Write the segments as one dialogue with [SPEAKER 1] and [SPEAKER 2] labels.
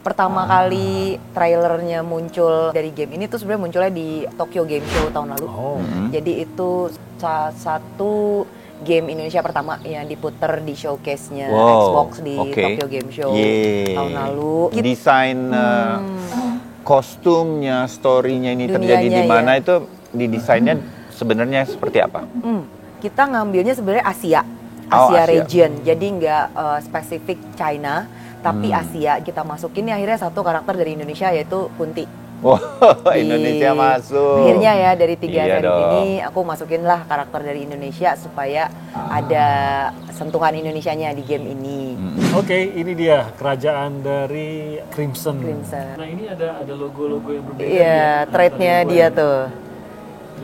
[SPEAKER 1] Pertama kali trailernya muncul dari game ini tuh sebenarnya munculnya di Tokyo Game Show tahun lalu. Jadi itu salah satu game Indonesia pertama yang diputer di showcase-nya Xbox di Tokyo Game Show tahun lalu.
[SPEAKER 2] Desain kostumnya, story-nya ini terjadi di mana itu didesainnya sebenarnya seperti apa?
[SPEAKER 1] Kita ngambilnya sebenarnya Asia region. Jadi nggak spesifik China, tapi Asia. Kita masukin akhirnya satu karakter dari Indonesia yaitu Kunti.
[SPEAKER 2] Indonesia masuk.
[SPEAKER 1] Akhirnya ya dari 3 game ini aku masukin lah karakter dari Indonesia supaya ada sentuhan Indonesianya di game ini.
[SPEAKER 3] Oke, ini dia kerajaan dari Crimson.
[SPEAKER 1] Crimson.
[SPEAKER 3] Nah ini ada logo-logo yang berbeda.
[SPEAKER 1] Iya, trade-nya dia tuh.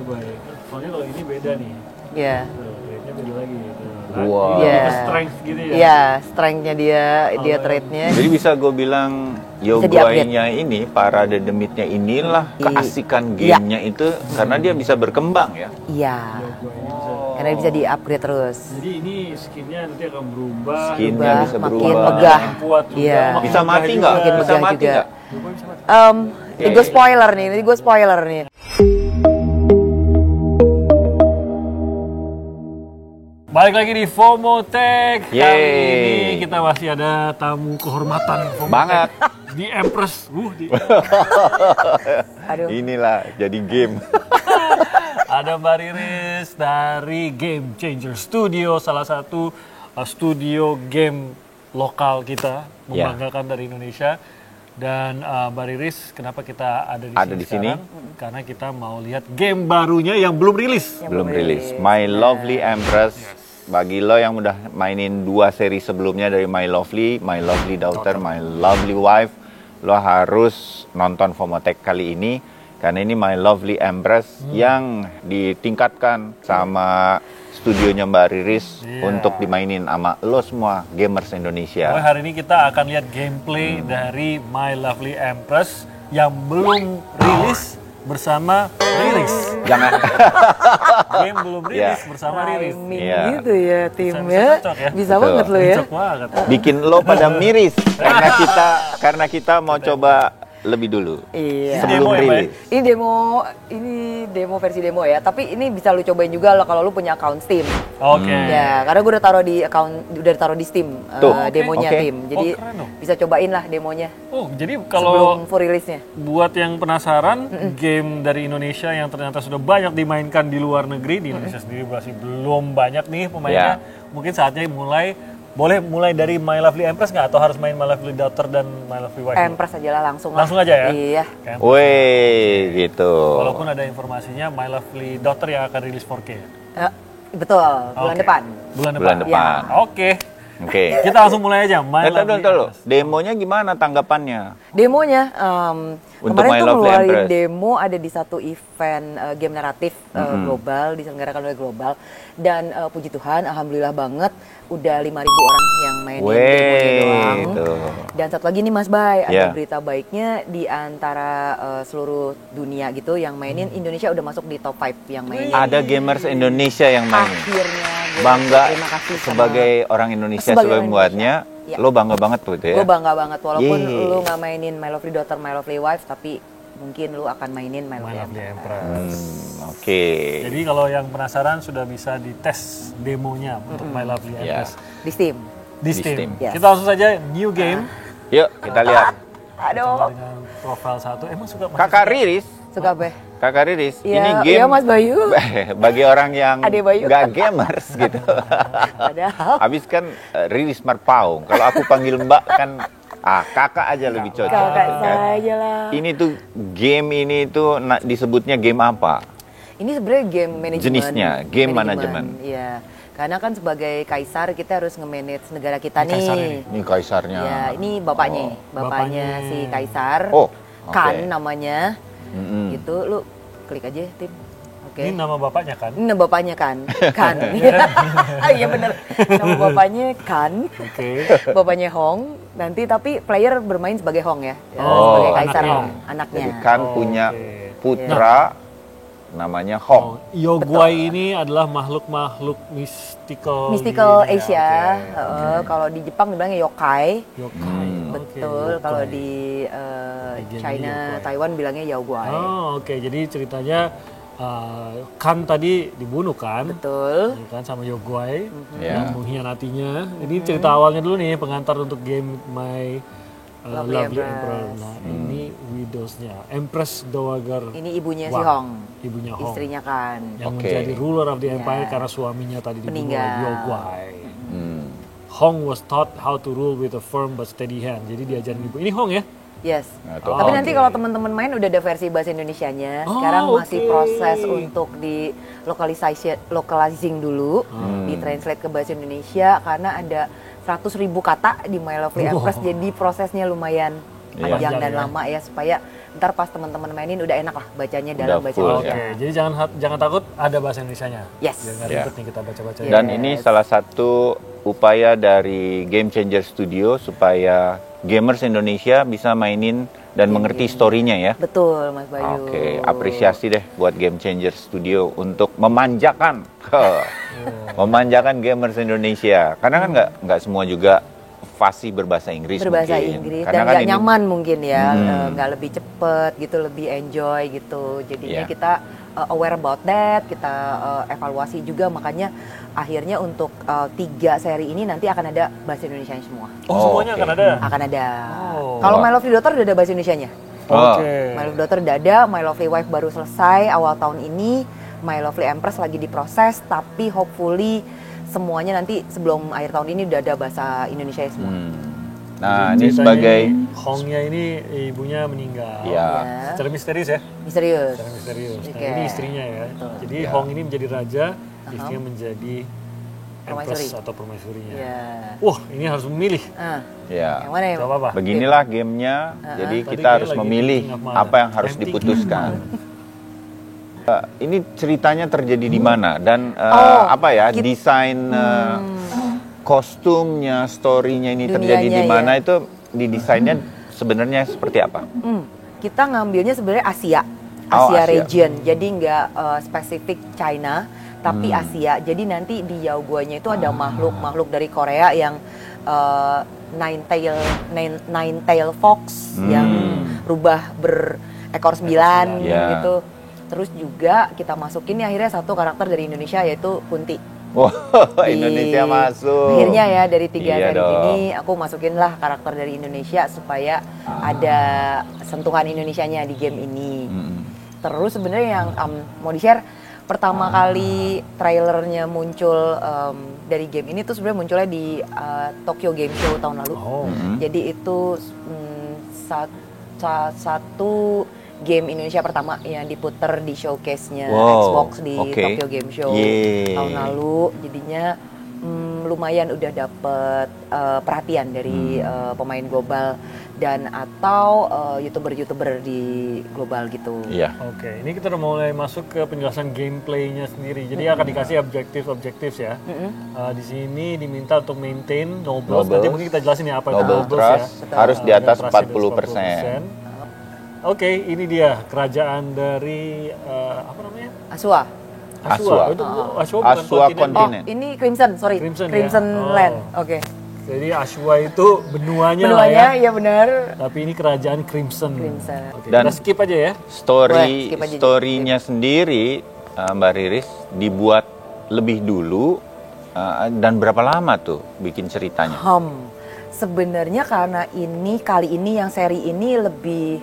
[SPEAKER 3] Coba ya, soalnya kalau ini beda nih.
[SPEAKER 1] Iya.
[SPEAKER 3] Trade-nya beda lagi gitu.
[SPEAKER 2] Wow.
[SPEAKER 3] Ini strength gitu ya?
[SPEAKER 1] Iya, strength-nya dia trade-nya.
[SPEAKER 2] Jadi bisa gue bilang Yogoi-nya ini, parade demitnya inilah keasikan gamenya itu karena dia bisa berkembang ya?
[SPEAKER 1] Iya, karena bisa di-upgrade terus.
[SPEAKER 3] Jadi ini skinnya nanti akan berubah.
[SPEAKER 2] Skinnya bisa berubah.
[SPEAKER 1] Makin megah. Iya.
[SPEAKER 2] Bisa mati nggak?
[SPEAKER 1] Makin
[SPEAKER 2] Bisa
[SPEAKER 1] megah
[SPEAKER 2] mati
[SPEAKER 1] juga.
[SPEAKER 2] nggak?
[SPEAKER 1] Ini gue spoiler nih.
[SPEAKER 3] Balik lagi di FOMO Tech. Kali ini kita masih ada tamu kehormatan FOMO
[SPEAKER 2] Banget.
[SPEAKER 3] Tech di Empress.
[SPEAKER 1] Aduh.
[SPEAKER 2] Inilah jadi game.
[SPEAKER 3] Ada Mbak Riris dari Game Changer Studio, salah satu studio game lokal kita, membanggakan dari Indonesia. Dan Mbak Riris, kenapa kita ada di sini sekarang? Karena kita mau lihat game barunya yang belum rilis.
[SPEAKER 2] Belum rilis. My Lovely Empress. Bagi lo yang udah mainin 2 seri sebelumnya dari My Lovely Daughter, My Lovely Wife, lo harus nonton FOMO Tech kali ini karena ini My Lovely Empress yang ditingkatkan sama studionya Mbak Riris untuk dimainin sama lo semua gamers Indonesia.
[SPEAKER 3] Hari ini kita akan lihat gameplay dari My Lovely Empress yang belum rilis bersama Riris.
[SPEAKER 2] Jangan.
[SPEAKER 3] Game belum rilis bersama Riris.
[SPEAKER 1] Gitu ya timnya. Bisa
[SPEAKER 2] Betul.
[SPEAKER 1] banget lo ya.
[SPEAKER 3] Cocok banget.
[SPEAKER 2] Bikin lo pada miris karena kita mau coba lebih dulu.
[SPEAKER 1] Iya.
[SPEAKER 2] Sebelum rilis.
[SPEAKER 1] Ini demo versi demo ya. Tapi ini bisa lu cobain juga lo kalau lu punya account Steam.
[SPEAKER 3] Oke.
[SPEAKER 1] Ya, karena gue udah taruh di Steam demonya Tim. Jadi bisa cobain lah demonya.
[SPEAKER 3] Oh, jadi
[SPEAKER 1] Sebelum
[SPEAKER 3] kalau
[SPEAKER 1] full rilisnya.
[SPEAKER 3] buat yang penasaran, game dari Indonesia yang ternyata sudah banyak dimainkan di luar negeri, di Indonesia sendiri masih belum banyak nih pemainnya. Mungkin saatnya boleh mulai dari My Lovely Empress nggak? Atau harus main My Lovely Daughter dan My Lovely Wife?
[SPEAKER 1] Empress aja lah langsung
[SPEAKER 3] aja ya?
[SPEAKER 1] Iya.
[SPEAKER 2] Wih, gitu.
[SPEAKER 3] Walaupun ada informasinya My Lovely Daughter yang akan rilis 4K.
[SPEAKER 1] Betul, bulan depan.
[SPEAKER 3] Bulan depan. Oke. Kita langsung mulai aja.
[SPEAKER 2] Tunggu. Demonya gimana tanggapannya?
[SPEAKER 1] Demonya,
[SPEAKER 2] Untuk
[SPEAKER 1] kemarin
[SPEAKER 2] My
[SPEAKER 1] tuh
[SPEAKER 2] Lovely
[SPEAKER 1] ngeluarin
[SPEAKER 2] Empress.
[SPEAKER 1] demo ada di satu event game naratif global, diselenggarakan oleh global. Dan puji Tuhan, alhamdulillah banget, udah 5.000 orang yang mainin demonya doang. Dan satu lagi nih Mas Bay, ada berita baiknya di antara seluruh dunia gitu yang mainin, Indonesia udah masuk di top 5 yang mainin.
[SPEAKER 2] Ada gamers Indonesia yang mainin.
[SPEAKER 1] Akhirnya.
[SPEAKER 2] Bangga
[SPEAKER 1] terima kasih
[SPEAKER 2] sebagai orang Indonesia sebagai pembuatnya. Lo bangga banget tuh ya?
[SPEAKER 1] Gue bangga banget, walaupun lu gak mainin My Lovely Daughter, My Lovely Wife, tapi mungkin lu akan mainin My Lovely Empress.
[SPEAKER 3] Jadi kalau yang penasaran sudah bisa dites demonya untuk My Lovely Empress.
[SPEAKER 1] Di Steam.
[SPEAKER 3] Di Steam.
[SPEAKER 1] Yes.
[SPEAKER 3] Kita langsung saja new game.
[SPEAKER 2] Yuk kita lihat.
[SPEAKER 1] Aduh.
[SPEAKER 3] Dengan profil 1. Emang suka
[SPEAKER 2] Kakak Riris.
[SPEAKER 1] Suka be.
[SPEAKER 2] Kakak Riris,
[SPEAKER 1] Ya,
[SPEAKER 2] ini game
[SPEAKER 1] iya Mas Bayu.
[SPEAKER 2] bagi orang yang
[SPEAKER 1] Ade Bayu.
[SPEAKER 2] gak gamers gitu.
[SPEAKER 1] Padahal.
[SPEAKER 2] Habis kan Riris Marpaung. Kalau aku panggil Mbak kan, kakak aja lebih cocok.
[SPEAKER 1] Kakak
[SPEAKER 2] kan.
[SPEAKER 1] saja lah.
[SPEAKER 2] Ini tuh game ini tuh disebutnya game apa?
[SPEAKER 1] Ini sebenarnya game manajemen.
[SPEAKER 2] Jenisnya game manajemen.
[SPEAKER 1] Iya. Karena kan sebagai kaisar kita harus nge-manage negara kita nih.
[SPEAKER 2] Ini kaisarnya.
[SPEAKER 1] Ya, ini bapaknya. Bapaknya si kaisar. Kan namanya. Gitu, lu klik aja Tim.
[SPEAKER 3] Ini nama bapaknya kan?
[SPEAKER 1] Ini nama bapaknya kan. Iya bener. Nama bapaknya kan. Bapaknya Hong. Nanti tapi player bermain sebagai Hong ya. Sebagai kaisar Hong. Anaknya.
[SPEAKER 2] Jadi kan punya putra namanya Hong.
[SPEAKER 3] Yogoi ini adalah makhluk-makhluk mystical
[SPEAKER 1] Asia. Kalau di Jepang dibilangnya yokai. Betul, kalau di
[SPEAKER 3] game
[SPEAKER 1] China,
[SPEAKER 3] Yao Guai.
[SPEAKER 1] Taiwan bilangnya Yao Guai.
[SPEAKER 3] Oh, oke. Jadi ceritanya Kan tadi dibunuh kan?
[SPEAKER 1] Betul.
[SPEAKER 3] Ya kan sama Yao Guai
[SPEAKER 2] Ya.
[SPEAKER 3] yang mengkhianatinya. Ini cerita awalnya dulu nih, pengantar untuk game My
[SPEAKER 1] Lovely
[SPEAKER 3] Lovely
[SPEAKER 1] Empress.
[SPEAKER 3] Emperor. Nah, ini widowsnya Empress Dowager.
[SPEAKER 1] Ini ibunya si
[SPEAKER 3] Wang.
[SPEAKER 1] Hong,
[SPEAKER 3] Ibunya Hong.
[SPEAKER 1] istrinya kan.
[SPEAKER 3] Yang
[SPEAKER 2] Oke.
[SPEAKER 3] menjadi ruler of the empire
[SPEAKER 1] Ya.
[SPEAKER 3] karena suaminya tadi dibunuh
[SPEAKER 1] Meninggal.
[SPEAKER 3] oleh Yao Guai.
[SPEAKER 2] Hmm.
[SPEAKER 3] Hong was taught how to rule with a firm but steady hand. Jadi diajarin ibu. Ini Hong ya?
[SPEAKER 1] Yes.
[SPEAKER 2] Nah, itu
[SPEAKER 1] Tapi
[SPEAKER 2] Hong.
[SPEAKER 1] nanti kalau teman-teman main udah ada versi bahasa Indonesianya.
[SPEAKER 3] Oh,
[SPEAKER 1] Sekarang masih
[SPEAKER 3] oke.
[SPEAKER 1] proses untuk di localizing dulu, di translate ke bahasa Indonesia karena ada 100.000 kata di My Lovely Empress. Jadi prosesnya lumayan panjang
[SPEAKER 3] Panjang
[SPEAKER 1] dan
[SPEAKER 3] ya.
[SPEAKER 1] lama ya supaya ntar pas teman-teman mainin udah enak lah bacanya
[SPEAKER 2] Udah
[SPEAKER 1] dalam bahasa
[SPEAKER 2] full,
[SPEAKER 3] Oke,
[SPEAKER 1] Indonesia.
[SPEAKER 3] jadi jangan takut ada bahasa Indonesianya.
[SPEAKER 1] Yes.
[SPEAKER 3] Biar nggak
[SPEAKER 2] Ya.
[SPEAKER 3] ribet nih kita baca-baca.
[SPEAKER 1] Iya.
[SPEAKER 2] Dan ini salah satu upaya dari Game Changer Studio supaya gamers Indonesia bisa mainin dan mengerti story-nya ya.
[SPEAKER 1] Betul, Mas Bayu.
[SPEAKER 2] Oke, apresiasi deh buat Game Changer Studio untuk memanjakan memanjakan gamers Indonesia. Karena kan nggak semua juga fasih berbahasa Inggris
[SPEAKER 1] Berbahasa
[SPEAKER 2] mungkin.
[SPEAKER 1] Inggris
[SPEAKER 2] Karena
[SPEAKER 1] dan
[SPEAKER 2] kan
[SPEAKER 1] nggak
[SPEAKER 2] ini-
[SPEAKER 1] nyaman mungkin ya, nggak lebih cepet gitu, lebih enjoy gitu. Jadinya
[SPEAKER 2] Iya.
[SPEAKER 1] kita aware about that, kita evaluasi juga, makanya akhirnya untuk 3 seri ini nanti akan ada bahasa Indonesianya semua.
[SPEAKER 3] Oh, semuanya
[SPEAKER 2] oke.
[SPEAKER 3] akan ada.
[SPEAKER 1] Akan ada.
[SPEAKER 3] Oh.
[SPEAKER 1] Kalau
[SPEAKER 2] Wah.
[SPEAKER 1] My Lovely Daughter udah ada bahasa Indonesianya.
[SPEAKER 2] Oh.
[SPEAKER 3] Oke.
[SPEAKER 1] My Lovely Daughter udah ada, My Lovely Wife baru selesai awal tahun ini, My Lovely Empress lagi diproses, tapi hopefully semuanya nanti sebelum akhir tahun ini udah ada bahasa Indonesia semua.
[SPEAKER 2] Nah,
[SPEAKER 3] Jadi
[SPEAKER 2] ini
[SPEAKER 3] ceritanya
[SPEAKER 2] sebagai
[SPEAKER 3] Hongnya ini ibunya meninggal.
[SPEAKER 2] Ya.
[SPEAKER 3] Secara misterius ya.
[SPEAKER 1] Misterius.
[SPEAKER 3] Secara misterius. Nah,
[SPEAKER 1] Oke.
[SPEAKER 3] ini istrinya ya.
[SPEAKER 1] Betul.
[SPEAKER 3] Jadi
[SPEAKER 2] Ya.
[SPEAKER 3] Hong ini menjadi raja, istrinya menjadi
[SPEAKER 1] Permaisuri.
[SPEAKER 3] empress atau permaisurinya.
[SPEAKER 1] Ya.
[SPEAKER 3] Wah, ini harus memilih.
[SPEAKER 2] ya.
[SPEAKER 1] Yang mana ya?
[SPEAKER 3] Coba apa?
[SPEAKER 2] Beginilah gamenya, jadi
[SPEAKER 3] Tadi
[SPEAKER 2] kita harus
[SPEAKER 3] kayaknya lagi
[SPEAKER 2] memilih
[SPEAKER 3] thinking of mana.
[SPEAKER 2] apa yang harus
[SPEAKER 3] I'm thinking
[SPEAKER 2] diputuskan. Ini ceritanya terjadi di mana dan
[SPEAKER 1] Oh,
[SPEAKER 2] apa ya
[SPEAKER 1] kita-
[SPEAKER 2] desain kostumnya, story-nya ini terjadi di
[SPEAKER 1] Dunianya
[SPEAKER 2] mana
[SPEAKER 1] ya.
[SPEAKER 2] itu didesainnya sebenarnya seperti apa?
[SPEAKER 1] Kita ngambilnya sebenarnya Asia,
[SPEAKER 2] Oh,
[SPEAKER 1] Asia
[SPEAKER 2] Asia.
[SPEAKER 1] region. Jadi nggak spesifik China, tapi Asia. Jadi nanti di Yao Guai-nya itu ada makhluk dari Korea yang nine tail fox yang rubah berekor 9
[SPEAKER 2] Ya.
[SPEAKER 1] gitu. Terus juga kita masukin nih akhirnya satu karakter dari Indonesia yaitu Kunti.
[SPEAKER 2] Wah,
[SPEAKER 1] Di-
[SPEAKER 2] Indonesia masuk.
[SPEAKER 1] Akhirnya ya dari 3
[SPEAKER 2] Iya
[SPEAKER 1] seri
[SPEAKER 2] dong.
[SPEAKER 1] ini aku masukin lah karakter dari Indonesia supaya ada sentuhan Indonesianya di game ini. Terus sebenarnya yang mau di-share pertama kali trailernya muncul dari game ini tuh sebenarnya munculnya di Tokyo Game Show tahun lalu.
[SPEAKER 3] Oh.
[SPEAKER 1] Jadi itu satu game Indonesia pertama yang diputer di showcase-nya
[SPEAKER 2] Wow,
[SPEAKER 1] Xbox di
[SPEAKER 2] oke.
[SPEAKER 1] Tokyo Game Show
[SPEAKER 2] Yeay.
[SPEAKER 1] tahun lalu. Jadinya lumayan udah dapet perhatian dari pemain global dan atau youtuber-youtuber di global gitu.
[SPEAKER 2] Iya.
[SPEAKER 3] Oke, ini kita udah mulai masuk ke penjelasan gameplaynya sendiri. Jadi akan dikasih objektif ya. Di sini diminta untuk maintain nobles. Nanti mungkin kita jelasin ya apa itu
[SPEAKER 2] Noble
[SPEAKER 3] nobles
[SPEAKER 2] trust
[SPEAKER 3] ya.
[SPEAKER 2] harus di atas
[SPEAKER 3] Trustnya
[SPEAKER 2] 40%.
[SPEAKER 3] Oke, ini dia kerajaan dari apa namanya?
[SPEAKER 1] Asua.
[SPEAKER 2] Asua.
[SPEAKER 3] Itu Asua bukan
[SPEAKER 2] Asua
[SPEAKER 3] kontinen.
[SPEAKER 2] kontinen.
[SPEAKER 1] Ini Crimson, sorry.
[SPEAKER 3] Crimson ya?
[SPEAKER 1] Crimson
[SPEAKER 3] Oh.
[SPEAKER 1] Land. Oke.
[SPEAKER 3] Jadi Asua itu benuanya lah ya.
[SPEAKER 1] Benuanya ya benar.
[SPEAKER 3] Tapi ini kerajaan Crimson.
[SPEAKER 1] Crimson.
[SPEAKER 3] Oke,
[SPEAKER 2] Dan-
[SPEAKER 3] kita skip aja ya.
[SPEAKER 1] Boleh, skip aja.
[SPEAKER 2] Story-nya sendiri Mbak Riris dibuat lebih dulu dan berapa lama tuh bikin ceritanya?
[SPEAKER 1] Sebenarnya karena kali ini yang seri ini lebih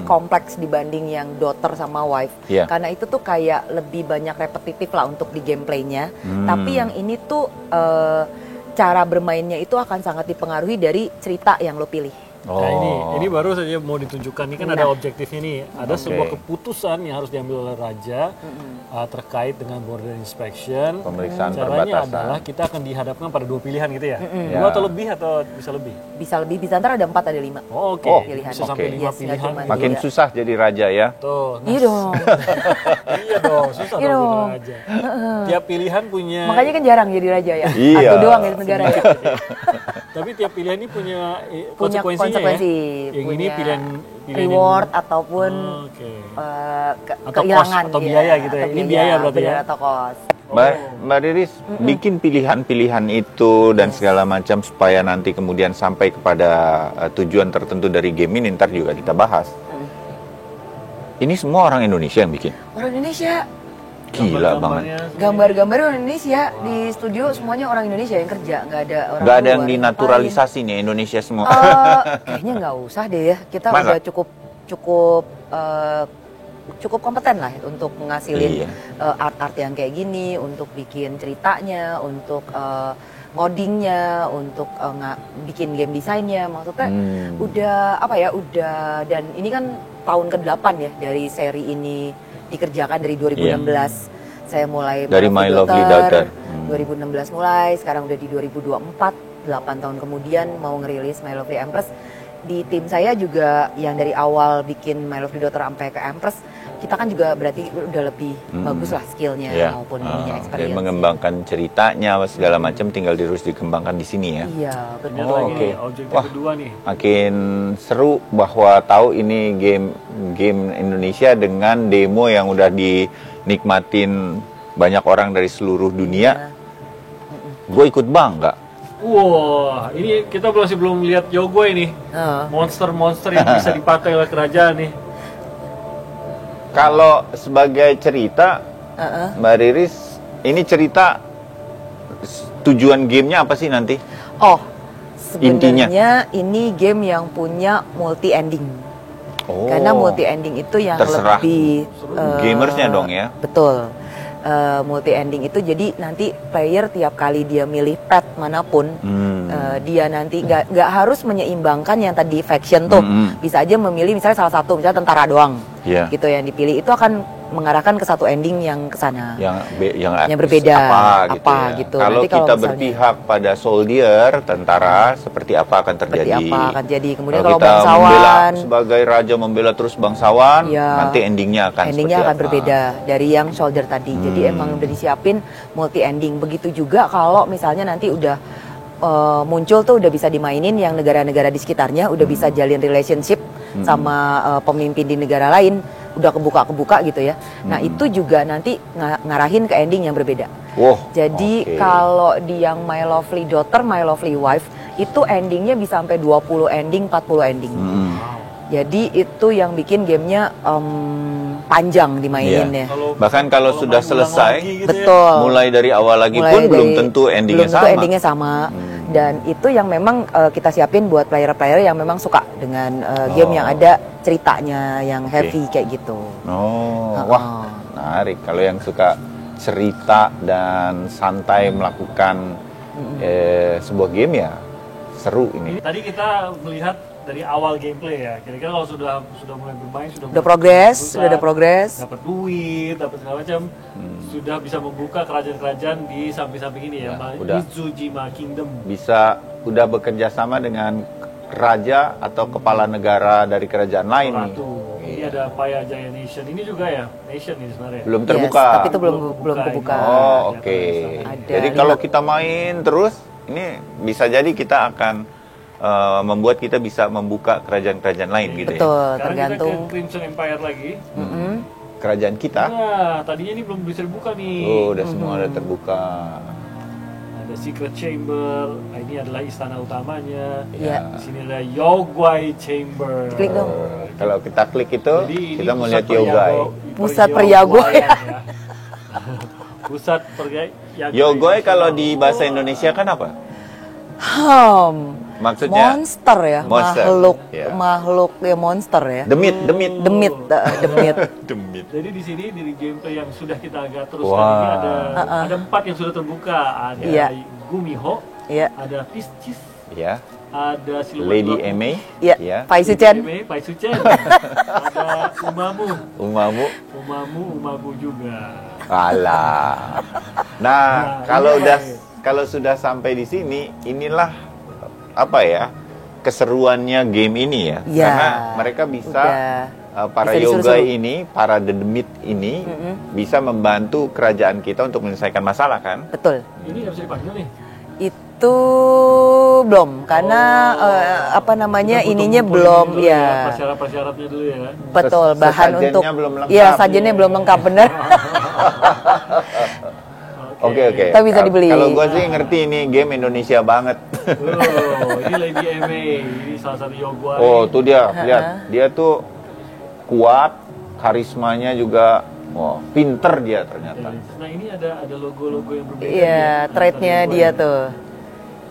[SPEAKER 1] kompleks dibanding yang daughter sama wife.
[SPEAKER 2] Iya.
[SPEAKER 1] Karena itu tuh kayak lebih banyak repetitif lah untuk di gameplaynya. Tapi yang ini tuh cara bermainnya itu akan sangat dipengaruhi dari cerita yang lo pilih.
[SPEAKER 3] Nah ini baru saja mau ditunjukkan, ini kan ada objektifnya nih, ada
[SPEAKER 2] Oke.
[SPEAKER 3] sebuah keputusan yang harus diambil oleh raja terkait dengan border inspection.
[SPEAKER 2] Pemeriksaan
[SPEAKER 3] Caranya
[SPEAKER 2] perbatasan.
[SPEAKER 3] adalah kita akan dihadapkan pada 2 pilihan gitu ya, 2
[SPEAKER 2] Ya.
[SPEAKER 3] atau lebih atau bisa lebih?
[SPEAKER 1] Bisa lebih, bisa ntar ada 4 ada 5.
[SPEAKER 3] Oh, oke,
[SPEAKER 2] Oh,
[SPEAKER 1] pilihan.
[SPEAKER 3] bisa sampai
[SPEAKER 2] oke.
[SPEAKER 3] 5
[SPEAKER 1] Yes, nggak
[SPEAKER 3] pilihan.
[SPEAKER 1] cuma
[SPEAKER 3] gitu.
[SPEAKER 2] Makin
[SPEAKER 1] Iya.
[SPEAKER 2] susah jadi raja ya.
[SPEAKER 3] Tuh, nah,
[SPEAKER 1] Iya dong.
[SPEAKER 3] iya dong, susah
[SPEAKER 1] Iya
[SPEAKER 3] dong
[SPEAKER 1] dong.
[SPEAKER 3] jadi raja. Tiap pilihan punya,
[SPEAKER 1] Makanya kan jarang jadi raja ya.
[SPEAKER 2] Iya.
[SPEAKER 1] Satu doang ya di negara ya.
[SPEAKER 3] tapi tiap pilihan ini punya
[SPEAKER 1] Punya
[SPEAKER 3] konsekuensinya
[SPEAKER 1] konsekuensi.
[SPEAKER 3] ya. Yang ini
[SPEAKER 1] punya
[SPEAKER 3] pilihan
[SPEAKER 1] reward ataupun
[SPEAKER 3] Oke.
[SPEAKER 1] eh,
[SPEAKER 3] Atau
[SPEAKER 1] kehilangan
[SPEAKER 3] cost atau
[SPEAKER 1] ya,
[SPEAKER 3] biaya gitu ya.
[SPEAKER 1] atau
[SPEAKER 3] Ini biaya berarti
[SPEAKER 1] benar,
[SPEAKER 3] ya?
[SPEAKER 1] atau cost.
[SPEAKER 2] Mbak Riris bikin pilihan-pilihan itu dan segala macam supaya nanti kemudian sampai kepada tujuan tertentu dari game ini, ntar juga kita bahas. Ini semua orang Indonesia yang bikin?
[SPEAKER 1] Orang Indonesia.
[SPEAKER 2] Gila banget.
[SPEAKER 1] Gambar-gambar orang Indonesia, di studio semuanya orang Indonesia yang kerja, nggak ada orang
[SPEAKER 2] Nggak ada
[SPEAKER 1] luar
[SPEAKER 2] yang dinaturalisasi nih Indonesia semua.
[SPEAKER 1] Kayaknya nggak usah deh ya, kita
[SPEAKER 2] Masa?
[SPEAKER 1] udah cukup kompeten lah untuk ngasilin art-art yang kayak gini, untuk bikin ceritanya, untuk ngodingnya, untuk bikin game desainnya, maksudnya udah udah, dan ini kan tahun ke-8 ya dari seri ini dikerjakan dari 2016. Saya mulai
[SPEAKER 2] dari My Lovely Daughter.
[SPEAKER 1] 2016 mulai, sekarang udah di 2024, 8 tahun kemudian mau ngerilis My Lovely Empress. Di tim saya juga yang dari awal bikin My Lovely Daughter sampai ke Empress, kita kan juga berarti udah lebih bagus lah skillnya maupun punya experience.
[SPEAKER 2] Mengembangkan ceritanya segala macam tinggal terus dikembangkan di sini ya.
[SPEAKER 1] Iya, benar.
[SPEAKER 3] Oke. Objektif kedua nih.
[SPEAKER 2] Makin seru bahwa tahu ini game Indonesia dengan demo yang udah dinikmatin banyak orang dari seluruh dunia. Gue ikut bangga.
[SPEAKER 3] Wah, ini kita masih belum lihat Yogoi nih. Monster-monster yang bisa dipakai oleh kerajaan nih.
[SPEAKER 2] Kalau sebagai cerita, Mbak Riris, ini cerita tujuan gamenya apa sih nanti?
[SPEAKER 1] Oh, sebenarnya ini game yang punya multi ending. Karena multi ending itu yang
[SPEAKER 2] terserah
[SPEAKER 1] lebih
[SPEAKER 2] gamersnya dong ya.
[SPEAKER 1] Betul. Multi ending itu jadi nanti player tiap kali dia milih pet manapun, dia nanti nggak harus menyeimbangkan yang tadi faction tuh, bisa aja memilih misalnya salah satu, misalnya tentara doang, gitu yang dipilih, itu akan mengarahkan ke satu ending yang ke sana, yang berbeda gitu.
[SPEAKER 2] Kalau
[SPEAKER 1] nanti
[SPEAKER 2] kita
[SPEAKER 1] misalnya,
[SPEAKER 2] berpihak pada soldier, tentara, seperti apa akan terjadi?
[SPEAKER 1] Kemudian
[SPEAKER 2] kalau
[SPEAKER 1] kalau
[SPEAKER 2] kita
[SPEAKER 1] bangsawan,
[SPEAKER 2] sebagai raja membela terus bangsawan, nanti endingnya akan
[SPEAKER 1] berbeda dari yang soldier tadi. Jadi emang udah disiapin multi ending. Begitu juga kalau misalnya nanti udah muncul tuh, udah bisa dimainin yang negara-negara di sekitarnya, udah bisa jalin relationship sama pemimpin di negara lain, udah kebuka gitu ya. Nah itu juga nanti ngarahin ke ending yang berbeda. Jadi kalau di yang My Lovely Daughter, My Lovely Wife, itu endingnya bisa sampai 20 ending, 40 ending. Jadi itu yang bikin gamenya panjang dimaininnya.
[SPEAKER 2] Bahkan kalau sudah selesai,
[SPEAKER 3] gitu
[SPEAKER 1] betul.
[SPEAKER 2] Mulai dari awal lagi pun belum tentu endingnya sama.
[SPEAKER 1] Dan itu yang memang kita siapin buat player-player yang memang suka dengan game yang ada ceritanya yang heavy kayak gitu.
[SPEAKER 2] Wah, menarik. Kalau yang suka cerita dan santai melakukan sebuah game ya seru ini.
[SPEAKER 3] Tadi kita melihat dari awal gameplay ya. Kira-kira kalau sudah mulai bermain, sudah
[SPEAKER 1] ada progres,
[SPEAKER 3] dapat duit, dapat segala macam, sudah bisa membuka kerajaan-kerajaan di samping-samping ini ya, Mizujima Kingdom.
[SPEAKER 2] Bisa udah bekerja sama dengan raja atau kepala negara dari kerajaan lain nih.
[SPEAKER 3] Ini ada Paya Jaya Nation. Ini juga ya, nation ini sebenarnya.
[SPEAKER 2] Belum terbuka.
[SPEAKER 1] Tapi itu belum kebuka.
[SPEAKER 2] Oke. Jadi kalau kita main terus, ini bisa jadi kita akan membuat kita bisa membuka kerajaan-kerajaan lain gitu ya.
[SPEAKER 1] Betul,
[SPEAKER 3] sekarang
[SPEAKER 1] tergantung.
[SPEAKER 3] Kita ke Crimson Empire lagi.
[SPEAKER 2] Kerajaan kita.
[SPEAKER 3] Nah, tadinya ini belum bisa dibuka nih.
[SPEAKER 2] Udah semua udah terbuka.
[SPEAKER 3] Ada Secret Chamber. Ini adalah istana utamanya.
[SPEAKER 1] Iya.
[SPEAKER 3] Di sini ada Yogoi Chamber.
[SPEAKER 1] Klik dong.
[SPEAKER 2] Kalau kita klik itu,
[SPEAKER 3] Jadi,
[SPEAKER 2] kita
[SPEAKER 3] ini
[SPEAKER 2] melihat
[SPEAKER 3] pusat
[SPEAKER 2] Yogoi.
[SPEAKER 1] Pusat peryagoan.
[SPEAKER 3] Ya. Pusat peryagoan.
[SPEAKER 2] Yogoi kalau di bahasa Indonesia kan apa? Maksudnya
[SPEAKER 1] monster ya,
[SPEAKER 2] monster.
[SPEAKER 1] makhluk ya, monster ya.
[SPEAKER 2] Demit.
[SPEAKER 3] Jadi di sini di gameplay yang sudah kita agak teruskan ini ada 4 yang sudah terbuka. Ada Gumiho, ada Piscis, ada Siluman
[SPEAKER 2] Lady Eme,
[SPEAKER 1] Pai Suchen,
[SPEAKER 3] ada Umamu juga.
[SPEAKER 2] Alah. Nah, kalau sudah sampai di sini, inilah apa ya keseruannya game ini ya, karena mereka bisa para Yogoi ini, para Demit ini bisa membantu kerajaan kita untuk menyelesaikan masalah kan?
[SPEAKER 1] Betul.
[SPEAKER 3] Ini nggak bisa dipanggil nih.
[SPEAKER 1] Itu belum, karena ininya belum ya.
[SPEAKER 3] Persyarat-persyaratnya dulu ya.
[SPEAKER 1] Betul, bahan untuk
[SPEAKER 2] belum lengkap.
[SPEAKER 1] Iya, sajennya belum lengkap benar.
[SPEAKER 2] Oke.
[SPEAKER 1] Tapi bisa dibeli.
[SPEAKER 2] Kalau gue sih ngerti ini game Indonesia banget.
[SPEAKER 3] Ini Lady MA, ini salah satu Yogwari.
[SPEAKER 2] Oh, tuh dia, lihat. Dia tuh kuat, karismanya juga, pinter dia ternyata.
[SPEAKER 3] Nah, ini ada logo-logo yang berbeda.
[SPEAKER 1] Iya, trade-nya dia tuh.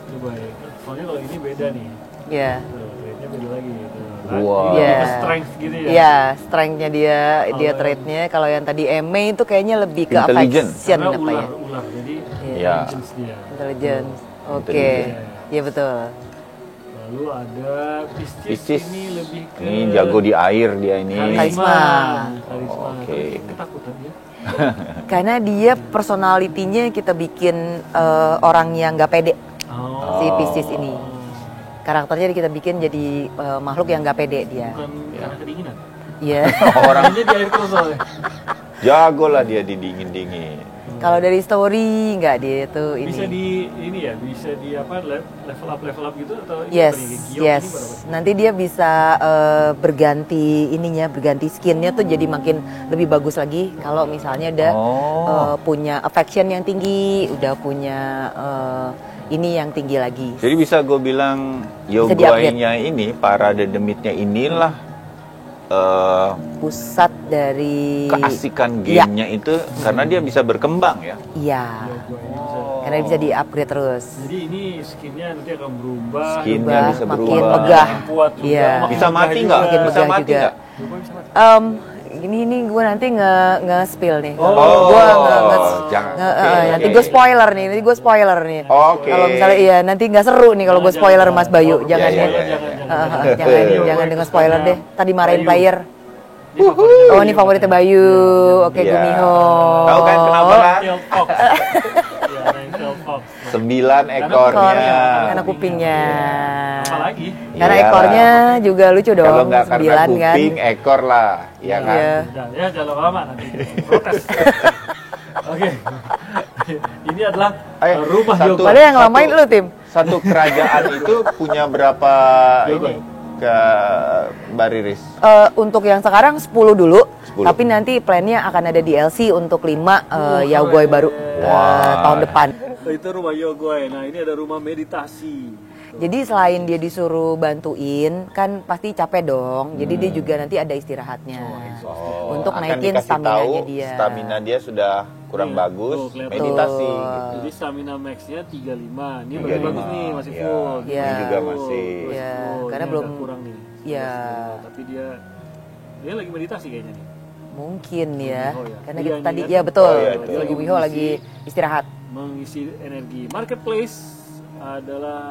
[SPEAKER 3] Coba ya. Soalnya kalau ini beda nih.
[SPEAKER 1] Iya.
[SPEAKER 3] Trade-nya beda lagi gitu.
[SPEAKER 2] Wow.
[SPEAKER 3] Ini
[SPEAKER 1] Iya.
[SPEAKER 3] ke strength gitu ya.
[SPEAKER 1] Iya, strength-nya dia trade-nya. Kalau yang tadi MA itu kayaknya lebih ke
[SPEAKER 2] Intelligent.
[SPEAKER 1] affection
[SPEAKER 3] Karena
[SPEAKER 1] apa ya?
[SPEAKER 3] ular. Jadi
[SPEAKER 2] Iya.
[SPEAKER 3] intelligence dia.
[SPEAKER 1] Intelligence. Oke.
[SPEAKER 2] Intelligent.
[SPEAKER 1] Iya betul.
[SPEAKER 3] Lalu ada Pisces,
[SPEAKER 2] Pisces.
[SPEAKER 3] ini lebih ke
[SPEAKER 2] Ini jago di air dia ini.
[SPEAKER 1] Karisma.
[SPEAKER 3] Karisma.
[SPEAKER 2] Oke.
[SPEAKER 3] Tapi ketakutan dia.
[SPEAKER 1] Karena dia personality-nya kita bikin orang yang nggak pede.
[SPEAKER 3] Oh.
[SPEAKER 1] Si Pisces ini. Karakternya kita bikin jadi makhluk yang nggak pede dia.
[SPEAKER 3] Bukan karena kedinginan.
[SPEAKER 1] Iya.
[SPEAKER 3] Orangnya di air terus soalnya.
[SPEAKER 2] Jago lah dia di dingin-dingin.
[SPEAKER 1] Kalau dari story nggak dia tuh ini.
[SPEAKER 3] Bisa di apa level up gitu atau ini
[SPEAKER 1] Yes,
[SPEAKER 3] apa nih? Giok
[SPEAKER 1] yes.
[SPEAKER 3] ini berapa?
[SPEAKER 1] Nanti dia bisa berganti skinnya tuh jadi makin lebih bagus lagi. Kalau misalnya udah punya affection yang tinggi, udah punya ini yang tinggi lagi.
[SPEAKER 2] Jadi bisa gue bilang Yogwai-nya ini, parade demitnya inilah
[SPEAKER 1] Pusat dari
[SPEAKER 2] keasikan
[SPEAKER 1] Iya.
[SPEAKER 2] gamenya itu karena dia bisa berkembang ya.
[SPEAKER 1] Iya.
[SPEAKER 3] Gua ini bisa.
[SPEAKER 1] Karena bisa di-upgrade terus.
[SPEAKER 3] Jadi ini skinnya nanti akan berubah.
[SPEAKER 2] Skinnya bisa
[SPEAKER 1] makin
[SPEAKER 2] berubah.
[SPEAKER 1] megah.
[SPEAKER 3] Makin kuat juga.
[SPEAKER 1] Iya.
[SPEAKER 3] makin
[SPEAKER 2] Bisa
[SPEAKER 3] megah
[SPEAKER 2] mati
[SPEAKER 3] juga.
[SPEAKER 2] nggak?
[SPEAKER 1] Makin
[SPEAKER 2] Bisa
[SPEAKER 1] megah
[SPEAKER 2] mati
[SPEAKER 1] juga.
[SPEAKER 2] nggak?
[SPEAKER 3] Yogwai bisa mati.
[SPEAKER 1] Ini gue nanti nge-spill nih.
[SPEAKER 2] Oh,
[SPEAKER 1] Gue
[SPEAKER 2] jangan.
[SPEAKER 1] nanti
[SPEAKER 2] Oke.
[SPEAKER 1] gue spoiler nih. Nanti gue spoiler nih.
[SPEAKER 2] Oke.
[SPEAKER 1] Kalau misalnya iya nanti nggak seru nih kalau gue spoiler Mas Bayu. Jangan
[SPEAKER 2] iya,
[SPEAKER 1] ya.
[SPEAKER 2] iya.
[SPEAKER 1] Jangan dengan spoiler deh. Tadi marahin
[SPEAKER 3] Bayu.
[SPEAKER 1] player.
[SPEAKER 3] Ini favoritnya
[SPEAKER 1] Oh ini favoritnya Bayu. Oke
[SPEAKER 2] Iya.
[SPEAKER 1] Gumiho.
[SPEAKER 2] Tahu kan kenapa kan?
[SPEAKER 3] Tail Fox. Iya, Tail Fox.
[SPEAKER 2] 9 ekornya.
[SPEAKER 1] Karena kupingnya.
[SPEAKER 3] Apalagi?
[SPEAKER 1] Karena
[SPEAKER 2] Iyalah.
[SPEAKER 1] ekornya juga lucu
[SPEAKER 2] Kalau
[SPEAKER 1] dong.
[SPEAKER 2] nggak karena
[SPEAKER 1] 9 kan.
[SPEAKER 2] kuping, ekor lah, ya kan?
[SPEAKER 1] Iya.
[SPEAKER 3] Udah, ya jangan lama nanti protes. Oke. Ini adalah rumah
[SPEAKER 2] satu-
[SPEAKER 3] Yogwai.
[SPEAKER 1] Padahal yang lamain lu Tim.
[SPEAKER 2] Satu kerajaan itu punya berapa
[SPEAKER 3] Yogwai.
[SPEAKER 2] ini ke Mbak Riris?
[SPEAKER 1] Untuk yang sekarang 10 dulu,
[SPEAKER 2] 10.
[SPEAKER 1] tapi nanti plannya akan ada DLC untuk 5 Yogwai baru
[SPEAKER 2] Wah.
[SPEAKER 1] tahun depan.
[SPEAKER 3] Itu rumah Yogwai. Nah, ini ada rumah meditasi.
[SPEAKER 1] Jadi selain dia disuruh bantuin, kan pasti capek dong. Jadi dia juga nanti ada istirahatnya. Untuk
[SPEAKER 2] akan
[SPEAKER 1] naikin
[SPEAKER 2] dikasih
[SPEAKER 1] stamina-nya
[SPEAKER 2] tahu
[SPEAKER 1] dia.
[SPEAKER 2] stamina dia sudah kurang
[SPEAKER 3] Iya,
[SPEAKER 2] bagus,
[SPEAKER 3] tuh, kelihatan.
[SPEAKER 2] meditasi
[SPEAKER 1] Betul.
[SPEAKER 2] gitu.
[SPEAKER 3] Jadi stamina max-nya 35. Ini
[SPEAKER 2] 35,
[SPEAKER 3] berarti bagus nih, masih
[SPEAKER 2] iya.
[SPEAKER 3] full.
[SPEAKER 1] Iya.
[SPEAKER 2] Ini juga masih.
[SPEAKER 1] Iya,
[SPEAKER 3] Full.
[SPEAKER 1] karena
[SPEAKER 3] Ini
[SPEAKER 1] belum-
[SPEAKER 3] agak kurang nih.
[SPEAKER 1] Iya.
[SPEAKER 3] Tapi dia lagi meditasi kayaknya nih.
[SPEAKER 1] Mungkin ya.
[SPEAKER 3] Gumiho ya.
[SPEAKER 1] Karena
[SPEAKER 3] Iya,
[SPEAKER 1] kita
[SPEAKER 3] ini
[SPEAKER 1] tadi
[SPEAKER 3] kan.
[SPEAKER 1] ya betul.
[SPEAKER 2] Oh, iya, itu.
[SPEAKER 1] Lagi Gumiho lagi istirahat.
[SPEAKER 3] Mengisi energi. Marketplace adalah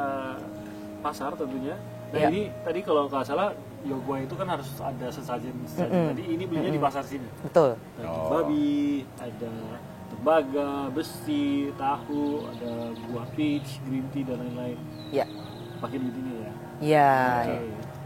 [SPEAKER 3] pasar tentunya. Nah,
[SPEAKER 1] Iya.
[SPEAKER 3] ini tadi kalau nggak salah Yogwai itu kan harus ada sesajen. Tadi ini belinya di pasar sini.
[SPEAKER 1] Betul.
[SPEAKER 3] Daging babi, ada tembaga, besi, tahu, ada buah peach, green tea dan lain-lain.
[SPEAKER 1] Ya.
[SPEAKER 3] Pakai duit ini ya.
[SPEAKER 1] Ya.
[SPEAKER 3] Oke.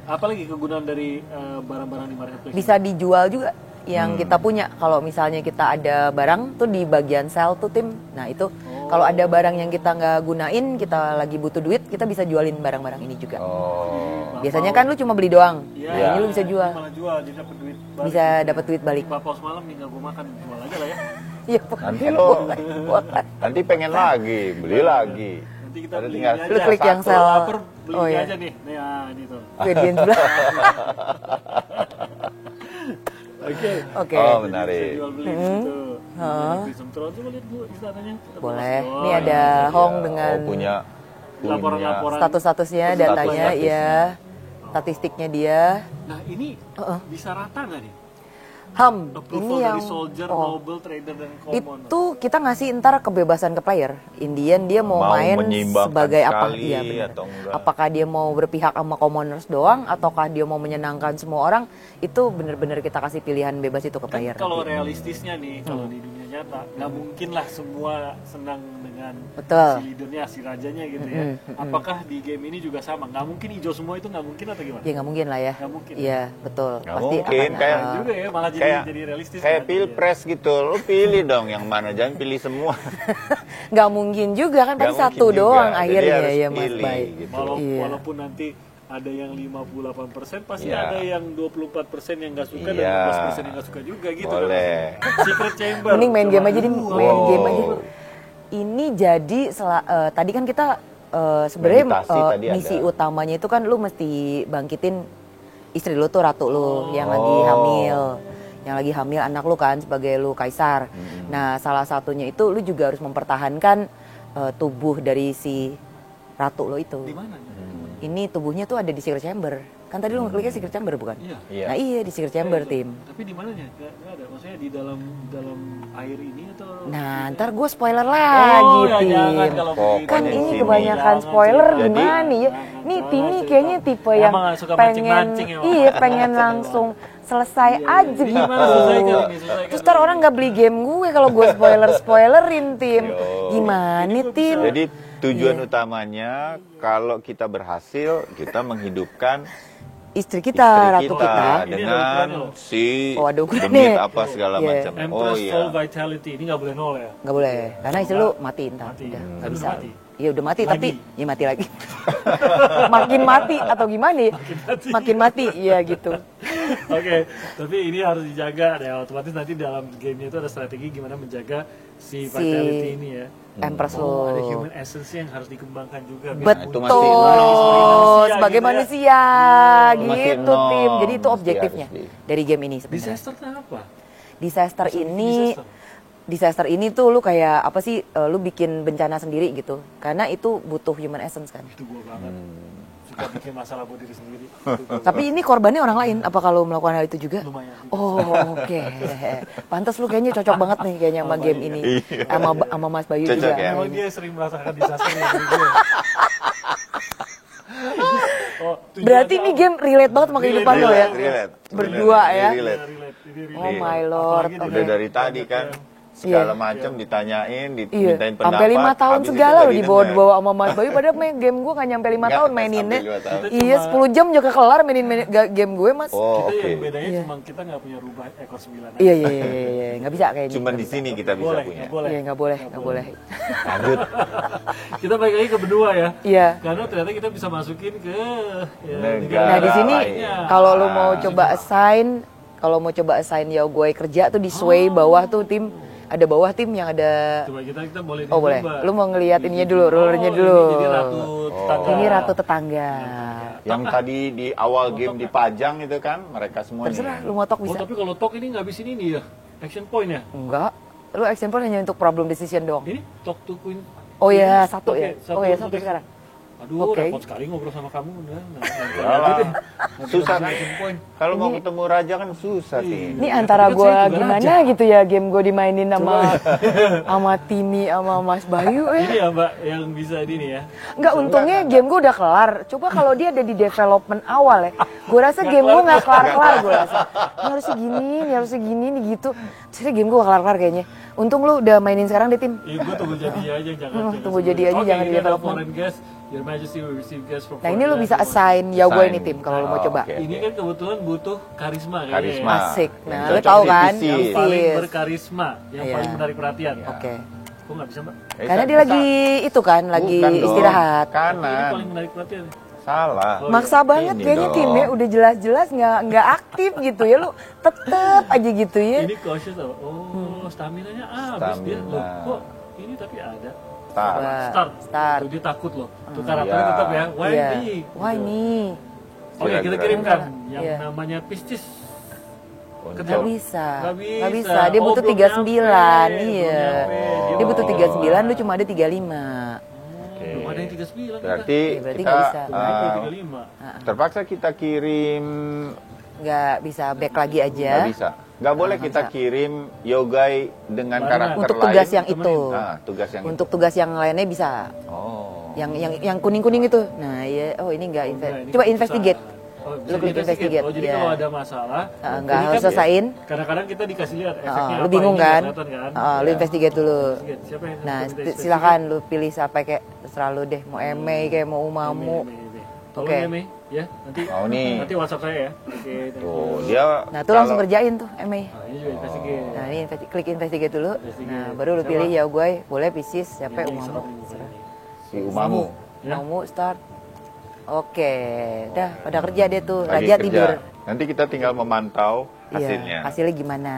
[SPEAKER 3] Apalagi kegunaan dari barang-barang di marketplace?
[SPEAKER 1] Bisa dijual juga yang kita punya. Kalau misalnya kita ada barang tuh di bagian sell tuh Tim. Nah itu kalau ada barang yang kita nggak gunain, kita lagi butuh duit, kita bisa jualin barang-barang ini juga.
[SPEAKER 2] Oh.
[SPEAKER 1] Biasanya kan lu cuma beli doang.
[SPEAKER 3] Iya.
[SPEAKER 1] Nah, ini lu bisa jual.
[SPEAKER 3] Ini malah jual, jadi dapat duit balik.
[SPEAKER 1] Bisa dapat duit balik.
[SPEAKER 3] Bapau semalam nih nggak gue makan, jual aja lah ya.
[SPEAKER 1] Iya,
[SPEAKER 2] Nanti lo nanti pengen lagi, beli lagi.
[SPEAKER 3] Nanti kita
[SPEAKER 2] Ada
[SPEAKER 3] beli
[SPEAKER 2] tinggal
[SPEAKER 3] ini
[SPEAKER 1] Lu
[SPEAKER 3] aja.
[SPEAKER 1] klik yang
[SPEAKER 3] Kalau
[SPEAKER 1] sell.
[SPEAKER 3] lapar beli
[SPEAKER 1] Oh,
[SPEAKER 3] ini
[SPEAKER 1] iya.
[SPEAKER 3] aja nih. Nah, ini tuh.
[SPEAKER 1] Kemudian sebelah.
[SPEAKER 3] Oke.
[SPEAKER 1] Oke.
[SPEAKER 2] Oh,
[SPEAKER 3] Bisa
[SPEAKER 2] menarik.
[SPEAKER 3] jual beli di situ. Prism Throne, coba lihat dulu istananya.
[SPEAKER 1] Boleh.
[SPEAKER 3] Oh,
[SPEAKER 1] Ini ada Hong dengan
[SPEAKER 2] Oh, punya
[SPEAKER 3] laporan-laporan.
[SPEAKER 1] status-statusnya, datanya,
[SPEAKER 2] Status.
[SPEAKER 1] ya, statistiknya dia.
[SPEAKER 3] Nah, ini bisa rata nggak nih? Approval
[SPEAKER 1] Ini yang
[SPEAKER 3] dari soldier,
[SPEAKER 1] oh,
[SPEAKER 3] noble, trader, dan common.
[SPEAKER 1] itu kita ngasih ntar kebebasan ke player. Indian dia mau main
[SPEAKER 2] menyeimbangkan
[SPEAKER 1] sebagai apa?
[SPEAKER 2] sekali
[SPEAKER 1] Iya benar.
[SPEAKER 2] atau enggak.
[SPEAKER 1] Apakah dia mau berpihak sama commoners doang, ataukah dia mau menyenangkan semua orang? Itu benar-benar kita kasih pilihan bebas itu ke
[SPEAKER 3] Kan
[SPEAKER 1] player.
[SPEAKER 3] kalau realistisnya nih, kalau di dunia nyata, nggak mungkin lah semua senang dengan
[SPEAKER 1] Betul.
[SPEAKER 3] si leadernya, si rajanya gitu ya. Apakah di game ini juga sama? Nggak mungkin hijau semua itu nggak mungkin atau gimana?
[SPEAKER 1] Ya nggak mungkin lah ya.
[SPEAKER 3] Nggak mungkin.
[SPEAKER 1] Iya betul.
[SPEAKER 2] Nggak
[SPEAKER 1] Pasti
[SPEAKER 2] mungkin,
[SPEAKER 1] akan
[SPEAKER 2] kayak
[SPEAKER 3] Juga ya, malah jadi realistis.
[SPEAKER 2] kayak
[SPEAKER 3] kan?
[SPEAKER 2] pilpres gitu, lo pilih dong yang mana, jangan pilih semua.
[SPEAKER 1] nggak mungkin juga kan pasti
[SPEAKER 2] Nggak
[SPEAKER 1] satu
[SPEAKER 2] mungkin juga.
[SPEAKER 1] doang
[SPEAKER 2] Jadi
[SPEAKER 1] akhirnya
[SPEAKER 2] harus
[SPEAKER 1] ya Mas
[SPEAKER 2] pilih,
[SPEAKER 1] Bay.
[SPEAKER 2] gitu.
[SPEAKER 1] Iya.
[SPEAKER 3] Walaupun nanti ada yang 58%, pasti
[SPEAKER 2] Iya.
[SPEAKER 3] ada yang 24% yang nggak suka
[SPEAKER 2] Iya.
[SPEAKER 3] dan 14% yang nggak suka juga gitu.
[SPEAKER 2] Boleh.
[SPEAKER 3] Kan? Secret chamber.
[SPEAKER 1] Mending main
[SPEAKER 3] Coba.
[SPEAKER 1] game aja deh, main
[SPEAKER 2] Wow.
[SPEAKER 1] game aja. Ini jadi tadi kan kita sebenarnya
[SPEAKER 2] Meditasi tadi
[SPEAKER 1] misi
[SPEAKER 2] ada.
[SPEAKER 1] utamanya itu kan lu mesti bangkitin istri lu tuh ratu lu yang lagi hamil. Yang lagi hamil anak lu kan sebagai lu kaisar. Nah, salah satunya itu lu juga harus mempertahankan tubuh dari si ratu lu itu.
[SPEAKER 3] Di mana?
[SPEAKER 1] Ini tubuhnya tuh ada di secret chamber. Kan tadi lu ngekliknya secret chamber bukan?
[SPEAKER 3] Iya.
[SPEAKER 2] Iya.
[SPEAKER 1] Nah, iya di secret chamber, tim.
[SPEAKER 3] Tapi di mananya? Nggak ada. Maksudnya di dalam air ini atau?
[SPEAKER 1] Nah, ntar gue spoiler lagi,
[SPEAKER 3] ya
[SPEAKER 1] Tim.
[SPEAKER 3] jangan kalau begitu.
[SPEAKER 1] Kan
[SPEAKER 2] Pokoknya
[SPEAKER 1] ini
[SPEAKER 2] sini.
[SPEAKER 1] kebanyakan
[SPEAKER 3] Jangan
[SPEAKER 1] spoiler
[SPEAKER 2] cerita.
[SPEAKER 1] gimana nih ya? Nih Tini kayaknya tipe yang
[SPEAKER 3] Emang suka
[SPEAKER 1] pengen,
[SPEAKER 3] mancing-mancing emang.
[SPEAKER 1] iya pengen langsung selesai aja
[SPEAKER 3] Ini
[SPEAKER 1] gitu.
[SPEAKER 3] gimana selesaikan ini? Selesaikan
[SPEAKER 1] Terus ntar orang nggak beli game gue kalau gue spoilerin Tim.
[SPEAKER 2] Yo.
[SPEAKER 1] Gimana Tim?
[SPEAKER 2] Jadi tujuan
[SPEAKER 1] Iya.
[SPEAKER 2] utamanya kalau kita berhasil, kita menghidupkan
[SPEAKER 1] Istri kita,
[SPEAKER 2] istri
[SPEAKER 1] ratu
[SPEAKER 2] kita
[SPEAKER 1] kita.
[SPEAKER 3] Ini ada
[SPEAKER 2] dengan
[SPEAKER 3] ukurannya loh.
[SPEAKER 2] si
[SPEAKER 1] Oh, ada ukurannya.
[SPEAKER 2] demit apa segala
[SPEAKER 1] Iya.
[SPEAKER 2] macam. Oh
[SPEAKER 3] Empress
[SPEAKER 2] iya.
[SPEAKER 3] Soul Vitality ini nggak boleh nol ya?
[SPEAKER 1] Nggak boleh, karena istri lu mati ntar.
[SPEAKER 3] Mati.
[SPEAKER 1] Udah,
[SPEAKER 3] Hmm.
[SPEAKER 1] nggak
[SPEAKER 3] Udah
[SPEAKER 1] bisa.
[SPEAKER 3] mati?
[SPEAKER 1] Iya udah mati,
[SPEAKER 3] Lagi?
[SPEAKER 1] tapi ya mati lagi. Makin mati atau gimana ya? Makin mati, iya gitu.
[SPEAKER 3] Oke, tapi ini harus dijaga ya. Otomatis nanti dalam gamenya itu ada strategi gimana menjaga si vitality ini ya.
[SPEAKER 1] Empress
[SPEAKER 3] Oh, ada
[SPEAKER 1] lo.
[SPEAKER 3] human essence yang harus dikembangkan juga. biar
[SPEAKER 1] Betul,
[SPEAKER 2] itu masih
[SPEAKER 3] nol.
[SPEAKER 1] sebagai
[SPEAKER 3] Manusia
[SPEAKER 1] manusia
[SPEAKER 2] Itu masih
[SPEAKER 1] gitu
[SPEAKER 2] nol.
[SPEAKER 1] Tim. Jadi itu
[SPEAKER 2] Mesti
[SPEAKER 1] objektifnya
[SPEAKER 2] harus di-
[SPEAKER 1] dari game ini sebenarnya.
[SPEAKER 3] Disaster itu apa?
[SPEAKER 1] Disaster ini,
[SPEAKER 3] Disaster.
[SPEAKER 1] disaster ini tuh lu kayak apa sih? Lu bikin bencana sendiri gitu. Karena itu butuh human essence kan.
[SPEAKER 3] Itu gua banget. Suka bikin masalah buat diri sendiri.
[SPEAKER 1] Tapi ini korbannya orang lain. Apa kalau melakukan hal itu juga?
[SPEAKER 3] Lumayan.
[SPEAKER 1] Oh, oke. Pantas lu kayaknya cocok banget nih kayaknya sama game ini. Sama Mas Bayu
[SPEAKER 2] Cocok
[SPEAKER 1] juga.
[SPEAKER 2] ya?
[SPEAKER 3] Oh, dia sering merasakan disaster ya dari gue. Oh, tujuannya
[SPEAKER 1] Berarti ini
[SPEAKER 3] apa?
[SPEAKER 1] game relate banget sama kehidupan lo ya?
[SPEAKER 2] Relate.
[SPEAKER 1] Berdua
[SPEAKER 2] Relate.
[SPEAKER 1] ya?
[SPEAKER 2] Relate.
[SPEAKER 3] Relate, ini relate.
[SPEAKER 1] Oh my lord.
[SPEAKER 3] Apalagi
[SPEAKER 1] Oke.
[SPEAKER 2] Udah dari tadi kan segala macam ditanyain, dimintain
[SPEAKER 1] Iya,
[SPEAKER 2] pendapat.
[SPEAKER 1] sampai 5 tahun
[SPEAKER 2] habis itu
[SPEAKER 1] segala
[SPEAKER 2] nggak
[SPEAKER 1] loh
[SPEAKER 2] didengar.
[SPEAKER 1] dibawa-bawa sama Mas Bayu. Padahal main game gue gak nyampe 5
[SPEAKER 2] Nggak,
[SPEAKER 1] tahun
[SPEAKER 2] nggak
[SPEAKER 1] maininnya.
[SPEAKER 2] sampai 2 tahun.
[SPEAKER 1] Iya, 10 jam juga kelar mainin game gue Mas.
[SPEAKER 2] Oh,
[SPEAKER 3] Kita
[SPEAKER 2] oke.
[SPEAKER 3] yang bedanya cuma kita nggak punya rubah ekor 9.
[SPEAKER 1] Iya, iya. Nggak bisa kayaknya.
[SPEAKER 2] Cuman di sini kita bisa
[SPEAKER 3] Boleh,
[SPEAKER 2] punya.
[SPEAKER 3] nggak boleh.
[SPEAKER 1] Iya, nggak boleh.
[SPEAKER 2] Lanjut.
[SPEAKER 3] Kita balik lagi ke benua ya.
[SPEAKER 1] Iya.
[SPEAKER 3] Karena ternyata kita bisa masukin ke ya,
[SPEAKER 2] Negara
[SPEAKER 1] Nah di sini
[SPEAKER 2] lainnya.
[SPEAKER 1] kalau lu mau coba assign ya gue kerja tuh di sway bawah tuh tim. Ada bawah tim yang ada.
[SPEAKER 3] Coba kita boleh
[SPEAKER 1] Oh boleh.
[SPEAKER 3] dicoba.
[SPEAKER 1] Lu mau ngeliat ininya dulu, rollernya
[SPEAKER 3] Oh,
[SPEAKER 1] dulu.
[SPEAKER 3] Ini jadi ratu tetangga.
[SPEAKER 1] Ini ratu tetangga.
[SPEAKER 2] Yang tadi di awal game dipajang itu kan mereka semuanya.
[SPEAKER 1] Terserah, lu mau tok
[SPEAKER 3] Oh
[SPEAKER 1] bisa.
[SPEAKER 3] tapi kalau talk ini ngabisin ini ya, action point ya.
[SPEAKER 1] Enggak. Lu example hanya untuk problem decision doang.
[SPEAKER 3] Ini talk to queen.
[SPEAKER 1] Oh ya,
[SPEAKER 3] Ini,
[SPEAKER 1] satu ya.
[SPEAKER 3] oke,
[SPEAKER 1] Oh ya,
[SPEAKER 3] untuk
[SPEAKER 1] satu sekarang.
[SPEAKER 3] Aduh,
[SPEAKER 1] Oke.
[SPEAKER 3] repot sekali ngobrol sama kamu udah.
[SPEAKER 2] Alah, susah
[SPEAKER 3] Nanti
[SPEAKER 2] nih.
[SPEAKER 3] action point.
[SPEAKER 2] Kalau mau ketemu raja kan susah sih.
[SPEAKER 1] Ini antara
[SPEAKER 3] Tapi kan
[SPEAKER 1] gua
[SPEAKER 3] saya juga
[SPEAKER 1] gimana
[SPEAKER 3] raja.
[SPEAKER 1] gitu ya game gua dimainin sama Tini sama Mas Bayu
[SPEAKER 3] Ini ya Mbak yang bisa ini ya.
[SPEAKER 1] Enggak, untungnya game gue udah kelar. Coba kalau dia ada di development awal ya. Gue rasa game gue nggak kelar-kelar gue rasa. Ini harusnya gini nih gitu. Jadi game gue gak kelar-kelar kayaknya. Untung lu udah mainin sekarang deh Tim.
[SPEAKER 3] Iya, gue tunggu jadi aja jangan.
[SPEAKER 1] Tunggu jadi aja, jangan di development.
[SPEAKER 3] Foreign guest, Your Majesty will receive guests from
[SPEAKER 1] Nah ini lu
[SPEAKER 3] foreign
[SPEAKER 1] bisa
[SPEAKER 3] lands.
[SPEAKER 1] assign ya gue
[SPEAKER 2] Assign.
[SPEAKER 1] ini Tim kalau lu mau
[SPEAKER 2] Oh,
[SPEAKER 1] coba.
[SPEAKER 2] oke.
[SPEAKER 3] Ini kan kebetulan butuh karisma kayaknya.
[SPEAKER 2] Karisma.
[SPEAKER 1] Asik.
[SPEAKER 2] Yang
[SPEAKER 1] Nah, lu
[SPEAKER 2] cocok
[SPEAKER 1] tahu
[SPEAKER 2] di
[SPEAKER 1] kan?
[SPEAKER 2] PC.
[SPEAKER 3] Yang paling
[SPEAKER 1] Yes.
[SPEAKER 3] berkarisma, yang
[SPEAKER 1] Iya.
[SPEAKER 3] paling menarik perhatian.
[SPEAKER 1] Oke.
[SPEAKER 3] Kok nggak bisa Mbak?
[SPEAKER 1] Karena dia lagi itu kan, lagi
[SPEAKER 2] Bukan dong.
[SPEAKER 1] istirahat.
[SPEAKER 3] Ini
[SPEAKER 2] Kanan.
[SPEAKER 3] paling menarik perhatian.
[SPEAKER 2] Salah.
[SPEAKER 3] Oh,
[SPEAKER 1] Maksa banget
[SPEAKER 2] Ini
[SPEAKER 1] kayaknya
[SPEAKER 2] dong.
[SPEAKER 1] Tim ya, udah jelas-jelas nggak aktif gitu ya, lu tetep aja gitu ya.
[SPEAKER 3] Ini cautious tau. Oh, stamina-nya habis dia.
[SPEAKER 2] Stamina.
[SPEAKER 3] Loh, kok ini tapi ada.
[SPEAKER 2] Tak.
[SPEAKER 1] Coba.
[SPEAKER 3] Start.
[SPEAKER 1] Start.
[SPEAKER 3] Tuh, dia takut loh. Tuh karakternya
[SPEAKER 2] Iya.
[SPEAKER 3] tetap ya. Why
[SPEAKER 1] Iya.
[SPEAKER 3] me?
[SPEAKER 1] Why me?
[SPEAKER 3] Oke, kita
[SPEAKER 2] Kira-kira.
[SPEAKER 3] kirimkan yang
[SPEAKER 1] Iya.
[SPEAKER 3] namanya Piscis.
[SPEAKER 2] Untuk
[SPEAKER 1] Nggak bisa.
[SPEAKER 3] Nggak
[SPEAKER 1] Nggak
[SPEAKER 3] bisa.
[SPEAKER 1] bisa. Dia
[SPEAKER 3] Oh,
[SPEAKER 1] butuh
[SPEAKER 3] belum
[SPEAKER 1] 39.
[SPEAKER 3] nyampe.
[SPEAKER 1] Iya.
[SPEAKER 3] Belum nyampe.
[SPEAKER 1] Dia butuh 39, lu cuma ada 35.
[SPEAKER 2] Oke.
[SPEAKER 3] Belum ada yang 39.
[SPEAKER 2] Berarti
[SPEAKER 1] Iya, berarti
[SPEAKER 2] kita
[SPEAKER 1] nggak bisa.
[SPEAKER 3] Kita.
[SPEAKER 2] eh,
[SPEAKER 3] 35.
[SPEAKER 2] terpaksa kita kirim
[SPEAKER 1] Nggak bisa back lagi aja.
[SPEAKER 2] nggak bisa. Nggak boleh kita kirim Yogai dengan
[SPEAKER 3] Barengan.
[SPEAKER 2] karakter
[SPEAKER 1] Untuk
[SPEAKER 2] lain.
[SPEAKER 1] tugas yang itu.
[SPEAKER 2] Nah, tugas yang
[SPEAKER 1] Untuk tugas yang lainnya bisa.
[SPEAKER 2] itu. Oh.
[SPEAKER 1] Yang kuning-kuning itu. Nah, iya. Oh, ini nggak
[SPEAKER 3] Enggak, ini
[SPEAKER 1] coba
[SPEAKER 3] susah.
[SPEAKER 1] investigate.
[SPEAKER 3] Oh, bisa
[SPEAKER 1] Lu klik investigate,
[SPEAKER 3] Oh, jadi
[SPEAKER 1] iya.
[SPEAKER 3] kalau ada masalah,
[SPEAKER 1] Nggak
[SPEAKER 3] ini
[SPEAKER 1] harus
[SPEAKER 3] kan
[SPEAKER 1] selesain.
[SPEAKER 3] Kadang-kadang kita dikasih lihat efeknya
[SPEAKER 1] Lu
[SPEAKER 3] apa,
[SPEAKER 1] bingung
[SPEAKER 3] ini nggak
[SPEAKER 1] kan?
[SPEAKER 3] kelihatan kan?
[SPEAKER 1] Lu investigate dulu.
[SPEAKER 3] Investigate. Siapa yang
[SPEAKER 1] Nah,
[SPEAKER 3] minta investigate?
[SPEAKER 1] silakan lu pilih siapa kayak terserah lu deh. Mau Emei kayak mau Umamu.
[SPEAKER 3] Tolong
[SPEAKER 1] Oke.
[SPEAKER 3] ya Mei, ya nanti
[SPEAKER 2] Mau nih.
[SPEAKER 3] nanti WhatsApp saya ya. Oke.
[SPEAKER 2] Tuh, dia
[SPEAKER 1] Nah, tuh langsung kerjain tuh Emei.
[SPEAKER 3] Nah, ini juga investigate.
[SPEAKER 1] Nah, ini klik investigate dulu.
[SPEAKER 3] Investigate.
[SPEAKER 1] Nah, baru lu
[SPEAKER 3] Siapa?
[SPEAKER 1] pilih ya gue. Boleh Pisces, siapa
[SPEAKER 3] Ini
[SPEAKER 1] Umamu.
[SPEAKER 3] serem ini, serem.
[SPEAKER 2] si Umamu.
[SPEAKER 3] Ya.
[SPEAKER 1] Umamu start. Oke, dah pada kerja dia tuh.
[SPEAKER 2] Lagi
[SPEAKER 1] Raja
[SPEAKER 2] kerja.
[SPEAKER 1] tidur.
[SPEAKER 2] Nanti kita tinggal memantau hasilnya.
[SPEAKER 1] Iya, hasilnya gimana?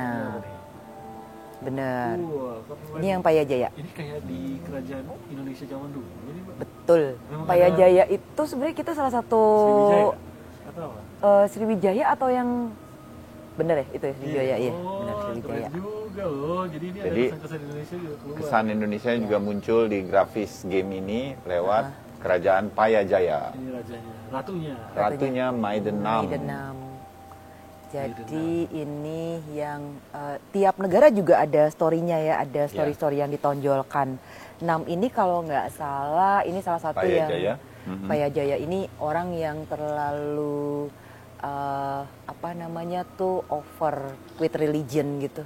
[SPEAKER 1] bener.
[SPEAKER 3] Wah,
[SPEAKER 1] Ini yang Payajaya.
[SPEAKER 3] ini kayak di kerajaan Indonesia zaman dulu ini, Pak.
[SPEAKER 1] Betul.
[SPEAKER 3] Memang
[SPEAKER 1] Payajaya itu sebenarnya kita salah satu
[SPEAKER 3] Sriwijaya atau apa?
[SPEAKER 1] Sriwijaya atau yang bener ya itu ya Sriwijaya iya. Bener
[SPEAKER 3] Oh,
[SPEAKER 1] Sriwijaya.
[SPEAKER 3] keren juga loh. Jadi ini
[SPEAKER 2] Jadi,
[SPEAKER 3] ada kesan Indonesia juga keluar.
[SPEAKER 2] Kesan Indonesia juga muncul di grafis game ini lewat kerajaan Payajaya.
[SPEAKER 3] Ini rajanya, ratunya.
[SPEAKER 2] Ratunya Maidenam.
[SPEAKER 1] Maidenam. Jadi ini yang tiap negara juga ada story-nya ya, ada story-story yang ditonjolkan. Nam ini kalau nggak salah, ini salah satu
[SPEAKER 2] Payajaya.
[SPEAKER 1] yang Payajaya ini orang yang terlalu apa namanya tuh over with religion gitu,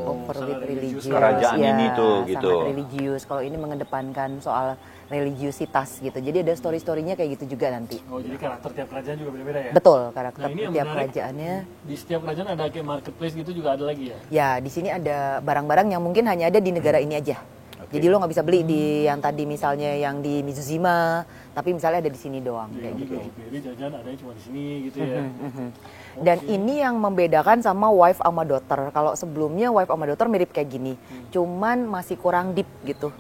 [SPEAKER 1] over
[SPEAKER 3] sangat
[SPEAKER 1] with
[SPEAKER 3] religius
[SPEAKER 1] religious.
[SPEAKER 2] kerajaan
[SPEAKER 1] ya,
[SPEAKER 2] ini tuh, gitu.
[SPEAKER 1] sangat religius. Kalau ini mengedepankan soal religiusitas gitu. Jadi ada story-storynya kayak gitu juga nanti.
[SPEAKER 3] Oh, jadi karakter tiap kerajaan juga beda-beda ya?
[SPEAKER 1] Betul, karakter
[SPEAKER 3] Nah, ini yang
[SPEAKER 1] tiap
[SPEAKER 3] menarik.
[SPEAKER 1] kerajaannya.
[SPEAKER 3] Di setiap kerajaan ada kayak marketplace gitu juga ada lagi ya?
[SPEAKER 1] Ya, di sini ada barang-barang yang mungkin hanya ada di negara ini aja. Jadi lo nggak bisa beli di yang tadi misalnya yang di Mizuzima, tapi misalnya ada di sini doang kayak gitu.
[SPEAKER 3] Jadi jajan adanya cuma di sini gitu ya?
[SPEAKER 1] Dan ini yang membedakan sama wife sama daughter. Kalau sebelumnya wife sama daughter mirip kayak gini, cuman masih kurang deep gitu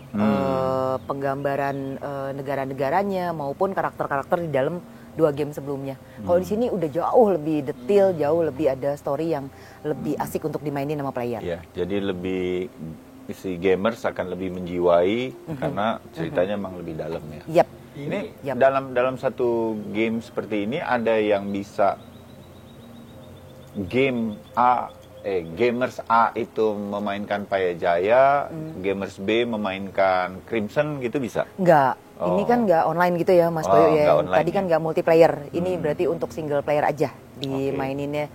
[SPEAKER 1] penggambaran negara-negaranya maupun karakter-karakter di dalam dua game sebelumnya. Kalau di sini udah jauh lebih detail, jauh lebih ada story yang lebih asik untuk dimainin sama player.
[SPEAKER 2] Ya, jadi lebih si gamers akan lebih menjiwai karena ceritanya emang lebih dalam ya.
[SPEAKER 1] Yap.
[SPEAKER 2] Ini
[SPEAKER 1] Yap.
[SPEAKER 2] dalam satu game seperti ini ada yang bisa gamers A itu memainkan Payajaya, gamers B memainkan Crimson gitu bisa?
[SPEAKER 1] Enggak.
[SPEAKER 2] Oh.
[SPEAKER 1] Ini kan nggak online gitu ya Mas Boyo ya.
[SPEAKER 2] nggak online
[SPEAKER 1] Tadi kan
[SPEAKER 2] ya.
[SPEAKER 1] nggak multiplayer. Ini berarti untuk single player aja dimaininnya.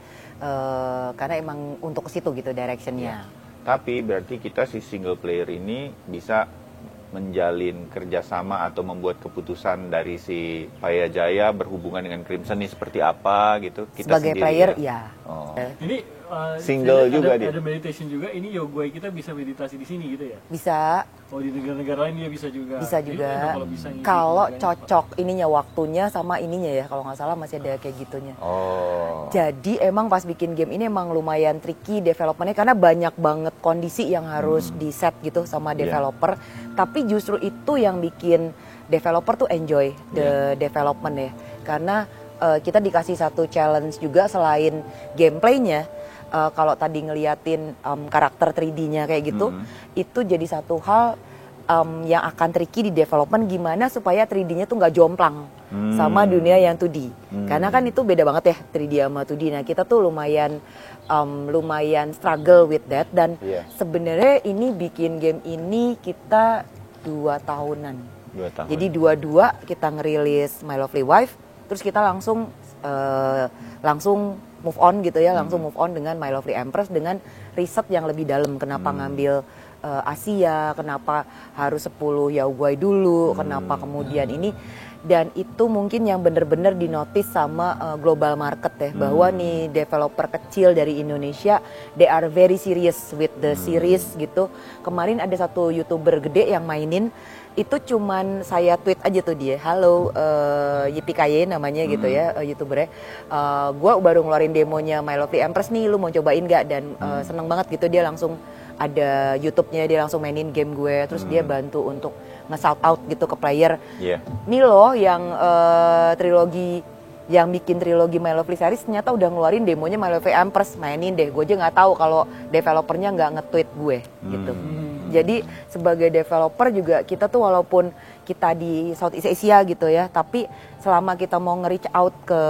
[SPEAKER 1] Karena emang untuk ke situ gitu directionnya.
[SPEAKER 2] Tapi berarti kita si single player ini bisa menjalin kerjasama atau membuat keputusan dari si Payajaya berhubungan dengan Crimson ini seperti apa gitu. Kita
[SPEAKER 1] Sebagai
[SPEAKER 2] sendiri
[SPEAKER 1] player
[SPEAKER 2] ya.
[SPEAKER 1] ya.
[SPEAKER 2] Oh.
[SPEAKER 3] Ini
[SPEAKER 2] Single
[SPEAKER 3] ada,
[SPEAKER 2] juga dia.
[SPEAKER 3] Ada meditation juga. Ini Yogoi kita bisa meditasi di sini gitu ya?
[SPEAKER 1] Bisa.
[SPEAKER 3] Oh, di negara-negara lain dia bisa juga.
[SPEAKER 1] Bisa
[SPEAKER 3] Jadi
[SPEAKER 1] juga.
[SPEAKER 3] kalau bisa ngisi
[SPEAKER 1] Kalau
[SPEAKER 3] tenaga,
[SPEAKER 1] cocok ininya waktunya sama ininya ya. Kalau nggak salah masih ada kayak gitunya.
[SPEAKER 2] Oh.
[SPEAKER 1] Jadi emang pas bikin game ini emang lumayan tricky developmentnya karena banyak banget kondisi yang harus di set gitu sama developer. Tapi justru itu yang bikin developer tuh enjoy the development ya. Karena kita dikasih satu challenge juga selain gameplaynya. Kalau tadi ngeliatin karakter 3D-nya kayak gitu, itu jadi satu hal yang akan tricky di development gimana supaya 3D-nya tuh nggak jomplang sama dunia yang 2D. Karena kan itu beda banget ya 3D sama 2D. Nah kita tuh lumayan struggle with that dan sebenarnya ini bikin game ini kita 2 tahunan.
[SPEAKER 2] 2 tahun.
[SPEAKER 1] Jadi dua-dua kita ngerilis My Lovely Wife, terus kita langsung move on gitu ya, langsung move on dengan My Lovely Empress dengan riset yang lebih dalam. Kenapa ngambil Asia, kenapa harus 10 yaoguai dulu, kenapa kemudian ini. Dan itu mungkin yang benar-benar dinotis sama global market ya, bahwa nih developer kecil dari Indonesia, they are very serious with the series gitu. Kemarin ada satu YouTuber gede yang mainin, itu cuman saya tweet aja tuh dia, halo Yippee namanya gitu ya, YouTubernya. Gue baru ngeluarin demonya My Lovely Empress nih, lu mau cobain gak? Dan seneng banget gitu, dia langsung ada YouTube-nya, dia langsung mainin game gue, terus dia bantu untuk nge-shout out gitu ke player. Nih loh yang trilogi, yang bikin trilogi My Lovely series ternyata udah ngeluarin demonya My Lovely Empress, mainin deh. Gue aja nggak tahu kalau developernya nggak nge-tweet gue gitu. Jadi sebagai developer juga kita tuh walaupun kita di Southeast Asia gitu ya, tapi selama kita mau nge-reach out ke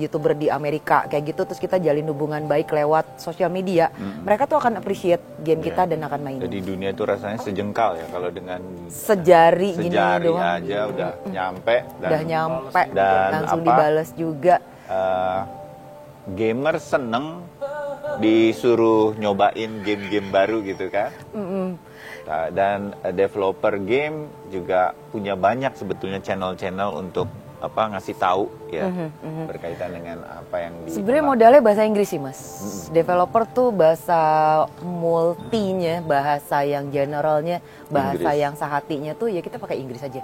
[SPEAKER 1] YouTuber di Amerika kayak gitu, terus kita jalin hubungan baik lewat sosial media, mereka tuh akan appreciate game kita dan akan main.
[SPEAKER 2] Jadi dunia itu rasanya sejengkal ya kalau dengan
[SPEAKER 1] sejari gini doang.
[SPEAKER 2] aja udah nyampe dan
[SPEAKER 1] Udah nyampe
[SPEAKER 2] dan
[SPEAKER 1] langsung
[SPEAKER 2] apa,
[SPEAKER 1] dibales juga.
[SPEAKER 2] Gamer seneng disuruh nyobain game-game baru gitu kan. Dan developer game juga punya banyak sebetulnya channel-channel untuk apa ngasih tahu ya berkaitan dengan apa yang di.
[SPEAKER 1] Sebenarnya modalnya bahasa Inggris sih Mas. Developer tuh bahasa multinya, bahasa yang generalnya, bahasa
[SPEAKER 2] Inggris.
[SPEAKER 1] yang sehatinya tuh ya kita pakai Inggris aja.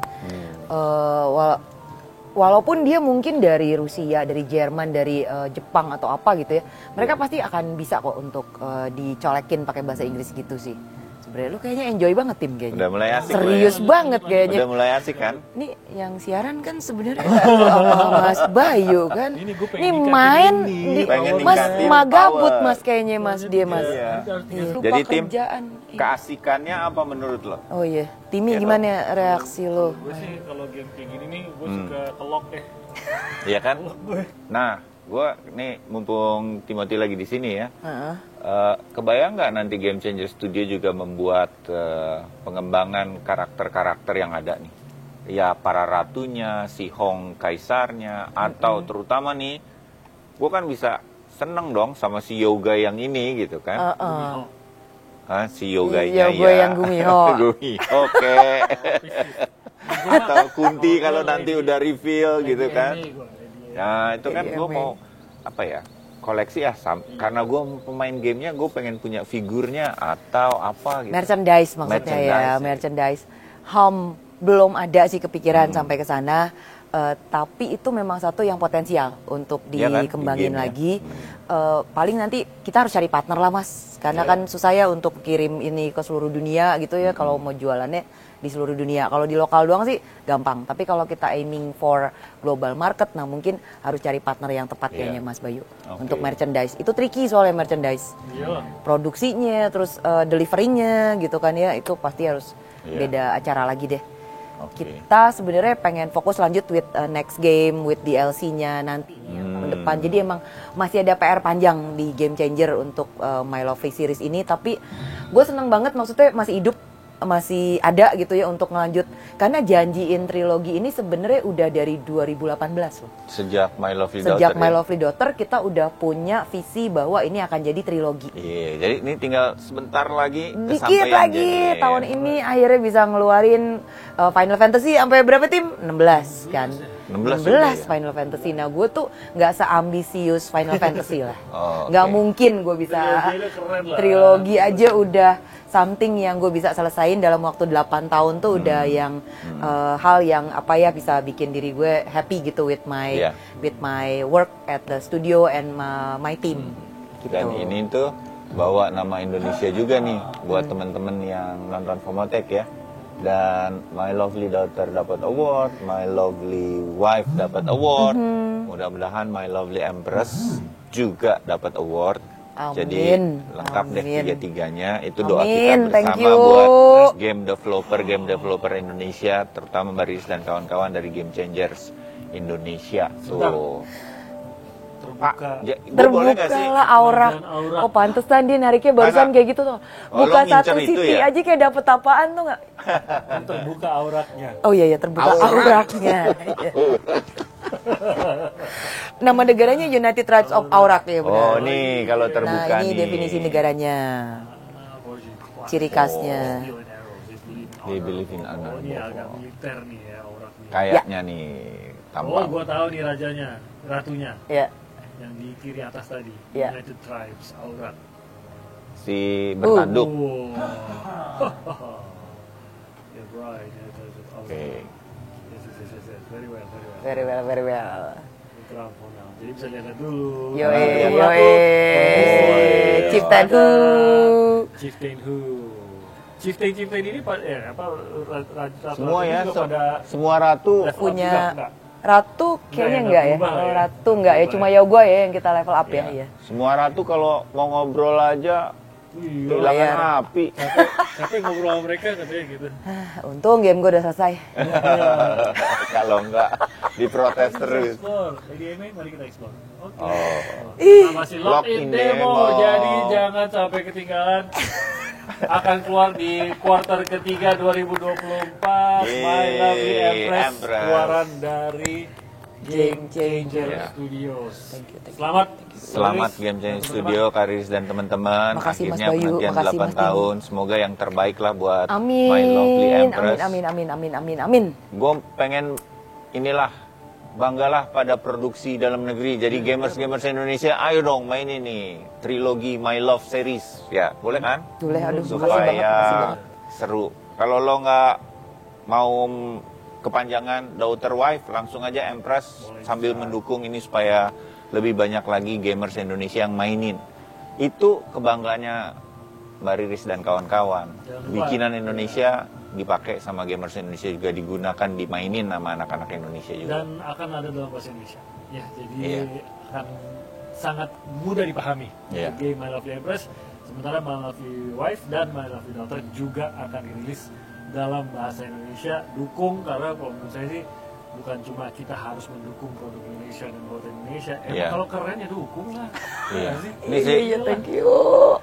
[SPEAKER 1] walaupun dia mungkin dari Rusia, dari Jerman, dari Jepang atau apa gitu ya, mereka pasti akan bisa kok untuk dicolekin pakai bahasa Inggris gitu sih. Sebenarnya lu kayaknya enjoy banget tim kayaknya.
[SPEAKER 2] Udah mulai asik.
[SPEAKER 1] Serius banget kayaknya.
[SPEAKER 2] Udah mulai asik kan?
[SPEAKER 1] Ini yang siaran kan sebenarnya Mas Bayu kan.
[SPEAKER 3] Ini gue pengen
[SPEAKER 1] Ini
[SPEAKER 3] ningkatin
[SPEAKER 1] main
[SPEAKER 3] ini.
[SPEAKER 1] di
[SPEAKER 2] Pengen
[SPEAKER 1] Mas
[SPEAKER 2] ningkatin
[SPEAKER 1] magabut
[SPEAKER 2] power.
[SPEAKER 1] Mas kayaknya Mas dia Mas.
[SPEAKER 2] Iya.
[SPEAKER 1] Lupa
[SPEAKER 2] Jadi tim
[SPEAKER 1] kerjaan.
[SPEAKER 2] keasikannya apa menurut lo?
[SPEAKER 1] Oh iya, Timi
[SPEAKER 2] Iya
[SPEAKER 1] gimana reaksi lo?
[SPEAKER 3] Gue sih kalau game kayak gini nih, gue suka kelok deh.
[SPEAKER 2] Iya kan? Nah, gue nih mumpung Timothy lagi di sini ya.
[SPEAKER 1] Heeh.
[SPEAKER 2] Kebayang nggak nanti Game Changer Studio juga membuat pengembangan karakter-karakter yang ada nih? Ya para ratunya, si Hong kaisarnya, atau terutama nih, gue kan bisa seneng dong sama si Yoga yang ini gitu kan? Hah, si Yoganya
[SPEAKER 1] Yoga
[SPEAKER 2] ya.
[SPEAKER 1] yang Gumiho.
[SPEAKER 2] Gumiho, oke. Atau Kunti kalau nanti udah reveal gitu kan? Nah itu kan gue mau apa ya? Koleksi ya, karena gue pemain gamenya, gue pengen punya figurnya atau apa gitu.
[SPEAKER 1] Merchandise maksudnya ya, merchandise. Belum ada sih kepikiran sampai ke sana, tapi itu memang satu yang potensial untuk
[SPEAKER 2] Iya kan,
[SPEAKER 1] dikembangin
[SPEAKER 2] di game
[SPEAKER 1] lagi. Paling nanti kita harus cari partner lah Mas, karena kan susah ya untuk kirim ini ke seluruh dunia gitu ya, kalau mau jualannya di seluruh dunia. Kalau di lokal doang sih gampang, tapi kalau kita aiming for global market, nah mungkin harus cari partner yang tepat kayaknya Mas Bayu. Untuk merchandise, itu tricky soalnya merchandise. Produksinya, terus deliverynya gitu kan ya, itu pasti harus beda acara lagi deh. Kita sebenarnya pengen fokus lanjut with next game, with DLC-nya nanti tahun depan. Jadi emang masih ada PR panjang di Game Changer untuk My Lovely Series ini, tapi gue seneng banget maksudnya masih hidup, masih ada gitu ya untuk ngelanjut, karena janjiin trilogi ini sebenarnya udah dari 2018 loh.
[SPEAKER 2] Sejak My Lovely
[SPEAKER 1] Sejak
[SPEAKER 2] Daughter.
[SPEAKER 1] My Lovely Daughter kita udah punya visi bahwa ini akan jadi trilogi.
[SPEAKER 2] Iya, jadi ini tinggal sebentar lagi
[SPEAKER 1] Dikit
[SPEAKER 2] kesampaian
[SPEAKER 1] lagi
[SPEAKER 2] jadi.
[SPEAKER 1] tahun ini akhirnya bisa ngeluarin Final Fantasy sampai berapa tim? 16 kan.
[SPEAKER 2] 16
[SPEAKER 1] 16
[SPEAKER 2] juga ya?
[SPEAKER 1] Final Fantasy. Nah gue tuh nggak seambisius Final Fantasy lah.
[SPEAKER 2] Oh,
[SPEAKER 1] Nggak
[SPEAKER 2] oke.
[SPEAKER 1] mungkin gue bisa
[SPEAKER 3] Triloginya keren lah.
[SPEAKER 1] trilogi aja udah something yang gue bisa selesain dalam waktu 8 tahun tuh udah yang hal yang apa ya bisa bikin diri gue happy gitu with my work at the studio and my team. Gitu.
[SPEAKER 2] Dan ini tuh bawa nama Indonesia juga nih buat teman-teman yang nonton Fomotek ya. Dan My Lovely Daughter dapat award, My Lovely Wife dapat award. Mudah-mudahan My Lovely Empress juga dapat award.
[SPEAKER 1] Amin.
[SPEAKER 2] Jadi lengkap deh
[SPEAKER 1] Amin.
[SPEAKER 2] tiga-tiganya. Itu doa kita
[SPEAKER 1] Amin. Thank
[SPEAKER 2] bersama
[SPEAKER 1] you.
[SPEAKER 2] buat game developer Indonesia, terutama Mbak Riris dan kawan-kawan dari Game Changers Indonesia. So,
[SPEAKER 3] Terbuka.
[SPEAKER 2] gua boleh nggak sih?
[SPEAKER 1] Terbuka lah aura.
[SPEAKER 3] Aura.
[SPEAKER 1] Oh pantesan dia nariknya barusan
[SPEAKER 2] Masa?
[SPEAKER 1] kayak gitu tuh.
[SPEAKER 2] Oh,
[SPEAKER 1] Buka
[SPEAKER 2] lo ngincer
[SPEAKER 1] satu
[SPEAKER 2] itu
[SPEAKER 1] sisi
[SPEAKER 2] ya?
[SPEAKER 1] aja kayak dapet apaan tuh nggak?
[SPEAKER 3] Terbuka auratnya.
[SPEAKER 1] Oh iya ya terbuka auraknya. Nama negaranya United Tribes of Aurak ya benar.
[SPEAKER 2] Oh nih kalau terbuka
[SPEAKER 1] Nah ini
[SPEAKER 2] nih.
[SPEAKER 1] definisi negaranya, ciri khasnya.
[SPEAKER 2] They believe in
[SPEAKER 3] Oh
[SPEAKER 2] Anan.
[SPEAKER 3] ini agak militer nih ya auratnya.
[SPEAKER 2] Kayaknya nih
[SPEAKER 3] Oh
[SPEAKER 2] tampang.
[SPEAKER 3] gua tahu nih rajanya, ratunya.
[SPEAKER 1] Ya.
[SPEAKER 3] Yang di kiri atas tadi.
[SPEAKER 1] Ya.
[SPEAKER 3] United Tribes aurat.
[SPEAKER 2] Si bertanduk.
[SPEAKER 3] Yeah, right.
[SPEAKER 2] Oke.
[SPEAKER 3] Yes. Very well.
[SPEAKER 1] Very well, very well.
[SPEAKER 3] Mikrofon now. Jadi bisa lihat dulu.
[SPEAKER 1] Yoe,
[SPEAKER 3] Ratu.
[SPEAKER 1] yoe,
[SPEAKER 2] iya.
[SPEAKER 1] Chieftain Hu.
[SPEAKER 3] Chieftain Who. Chieftain ini apa
[SPEAKER 2] Semua ya,
[SPEAKER 3] juga pada
[SPEAKER 2] semua ratu.
[SPEAKER 3] level up
[SPEAKER 1] Punya
[SPEAKER 3] enggak?
[SPEAKER 1] Ratu kayaknya enggak ya.
[SPEAKER 3] berubah
[SPEAKER 1] Kalau
[SPEAKER 3] ya.
[SPEAKER 1] Ratu enggak ya, cuma Yoga ya yang kita level up ya. Iya.
[SPEAKER 2] Semua ratu kalau mau ngobrol aja
[SPEAKER 3] Iya.
[SPEAKER 2] kehilangan api.
[SPEAKER 3] Capek ngobrol sama mereka katanya gitu.
[SPEAKER 1] Untung game gue udah selesai.
[SPEAKER 2] Kalau enggak diprotes terus.
[SPEAKER 3] Explore. EDM mari kita explore. Oke.
[SPEAKER 2] Oh.
[SPEAKER 3] Nah, masih
[SPEAKER 2] Lock
[SPEAKER 3] lock
[SPEAKER 2] in
[SPEAKER 3] in demo,
[SPEAKER 2] demo.
[SPEAKER 3] jadi jangan sampai ketinggalan. Akan keluar di kuartal ketiga 2024. My Lovely Empress,
[SPEAKER 2] Empress.
[SPEAKER 3] keluaran dari Game Changer
[SPEAKER 2] Ya.
[SPEAKER 3] Studios.
[SPEAKER 1] Thank you.
[SPEAKER 3] Selamat.
[SPEAKER 2] Selamat Game Changer Studio, Karis dan teman-teman.
[SPEAKER 1] Makasih, Mas
[SPEAKER 2] Akhirnya
[SPEAKER 1] Bayu.
[SPEAKER 2] penantian
[SPEAKER 1] Makasih,
[SPEAKER 2] 8
[SPEAKER 1] Mas Dini.
[SPEAKER 2] tahun. Semoga yang terbaik lah buat
[SPEAKER 1] Amin.
[SPEAKER 2] My Lovely Empress.
[SPEAKER 1] Amin.
[SPEAKER 2] Gue pengen inilah banggalah pada produksi dalam negeri. Jadi gamers Indonesia, ayo dong main ini trilogi My Love series. Ya, boleh kan?
[SPEAKER 1] Boleh, aduh makasih
[SPEAKER 2] Supaya
[SPEAKER 1] banget.
[SPEAKER 2] seru. Kalau lo nggak mau kepanjangan daughter wife, langsung aja Empress sambil mendukung ini supaya lebih banyak lagi gamers Indonesia yang mainin. Itu kebanggaannya Mbak Riris dan kawan-kawan. Bikinan Indonesia dipakai sama gamers Indonesia, juga digunakan, dimainin sama anak-anak Indonesia juga.
[SPEAKER 3] Dan akan ada dalam bahasa Indonesia. Ya, jadi akan sangat mudah dipahami. Game My Lovely Empress, sementara My Lovely Wife dan My Lovely Daughter juga akan dirilis dalam bahasa Indonesia. Dukung, karena kalau menurut saya sih bukan cuma kita harus mendukung produk Indonesia dan buatan Indonesia. Kalau keren ya dukung lah.
[SPEAKER 2] Ini sih,
[SPEAKER 1] thank you.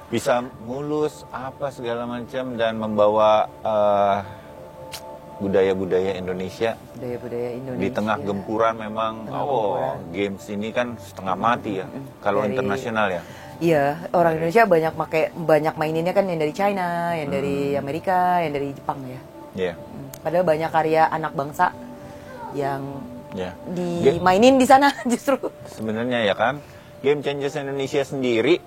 [SPEAKER 2] bisa mulus apa segala macam dan membawa budaya-budaya Indonesia.
[SPEAKER 1] Budaya-budaya Indonesia.
[SPEAKER 2] Di tengah gempuran memang, games ini kan setengah mati ya. Kalau internasional ya.
[SPEAKER 1] Iya, orang Indonesia banyak maininnya kan yang dari China, yang dari Amerika, yang dari Jepang ya.
[SPEAKER 2] Iya.
[SPEAKER 1] Padahal banyak karya anak bangsa yang dimainin di sana justru.
[SPEAKER 2] Sebenarnya ya kan, Game Changers Indonesia sendiri,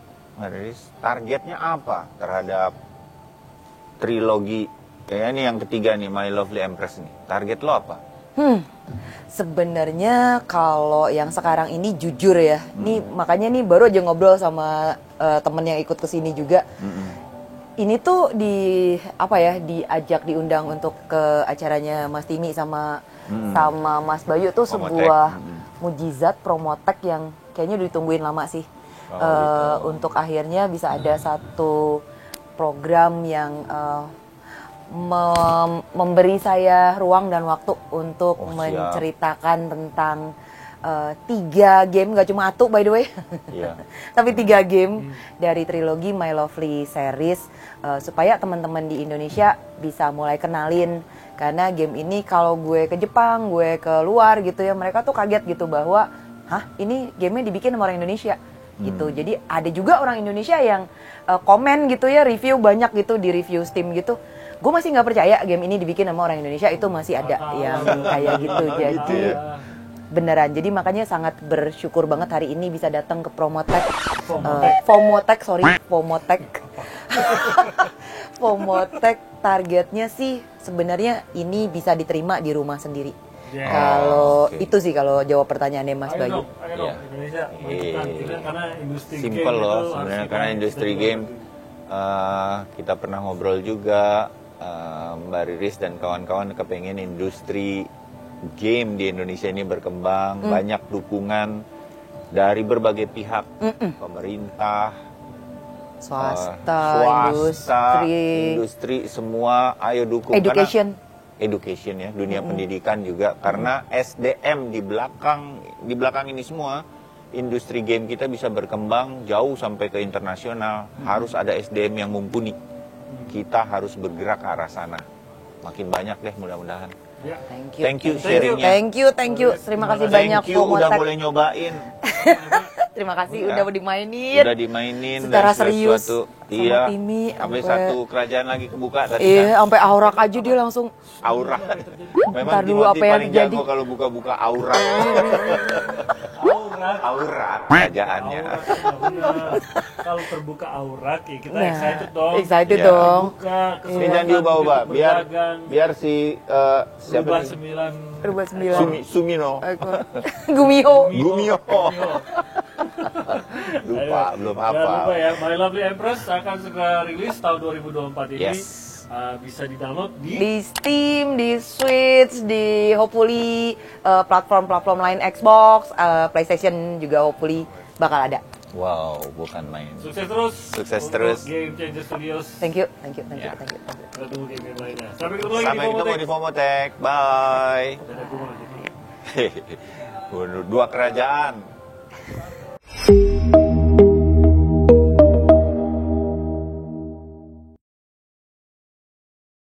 [SPEAKER 2] targetnya apa terhadap trilogi? Kayaknya ini yang ketiga nih, My Lovely Empress nih. Target lo apa?
[SPEAKER 1] Sebenarnya kalau yang sekarang ini jujur ya, nih makanya nih baru aja ngobrol sama temen yang ikut kesini juga. Ini tuh diajak diundang untuk ke acaranya Mas Timi sama Mas Bayu tuh sebuah mujizat Promotech yang kayaknya udah ditungguin lama sih. Untuk akhirnya bisa ada satu program yang memberi saya ruang dan waktu untuk menceritakan tentang 3 game, gak cuma satu by the way, tapi 3 game dari trilogi My Lovely series, supaya teman-teman di Indonesia bisa mulai kenalin. Karena game ini kalau gue ke Jepang, gue ke luar gitu ya, mereka tuh kaget gitu bahwa, ini gamenya dibikin sama orang Indonesia gitu. Jadi ada juga orang Indonesia yang komen gitu ya, review banyak gitu di review Steam gitu. Gue masih nggak percaya game ini dibikin sama orang Indonesia, itu masih ada yang kayak gitu. Jadi beneran, jadi makanya sangat bersyukur banget hari ini bisa datang ke Promotech. Promotech targetnya sih sebenarnya ini bisa diterima di rumah sendiri. Kalau itu sih kalau jawab pertanyaannya Mas Bayu.
[SPEAKER 3] Indonesia karena industri
[SPEAKER 2] simple loh sebenarnya, karena industri game kita pernah ngobrol juga, Mbak Riris dan kawan-kawan kepengen industri game di Indonesia ini berkembang, banyak dukungan dari berbagai pihak, pemerintah,
[SPEAKER 1] swasta,
[SPEAKER 2] industri semua, ayo dukung. Education ya, dunia pendidikan juga, karena SDM di belakang ini semua, industri game kita bisa berkembang jauh sampai ke internasional, harus ada SDM yang mumpuni. Kita harus bergerak ke arah sana. Makin banyak deh mudah-mudahan. Thank you sharingnya.
[SPEAKER 1] Thank you. Terima kasih banyak.
[SPEAKER 2] Thank you udah boleh nyobain.
[SPEAKER 1] Terima kasih udah dimainin.
[SPEAKER 2] Udah dimainin
[SPEAKER 1] secara serius.
[SPEAKER 2] Iya.
[SPEAKER 1] Timi,
[SPEAKER 2] sampai satu kerajaan lagi kebuka tadi.
[SPEAKER 1] Iya, sampai aurak aja dia langsung.
[SPEAKER 2] Aurak. Memang
[SPEAKER 1] Ntar dulu apa yang terjadi.
[SPEAKER 2] Kalau buka-buka aurak. Aurak kerajaannya.
[SPEAKER 3] Kalau terbuka aurak ya kita
[SPEAKER 1] excited dong.
[SPEAKER 2] Ini jangan diubah-ubah biar si siapa
[SPEAKER 1] Rubah 9
[SPEAKER 2] Sumino
[SPEAKER 1] Gumiho.
[SPEAKER 2] Belum apa.
[SPEAKER 3] Jangan lupa ya, My Lovely Empress akan segera rilis tahun 2024 ini. Bisa di-download
[SPEAKER 1] di Steam, di Switch, di hopefully platform-platform lain, Xbox, PlayStation juga hopefully bakal ada.
[SPEAKER 2] Wow, bukan main.
[SPEAKER 3] Sukses terus. Game Changer Studios.
[SPEAKER 1] Thank you.
[SPEAKER 3] Kita tunggu game lainnya.
[SPEAKER 2] Sampai ketemu di Promotech. Bye. 2 kerajaan.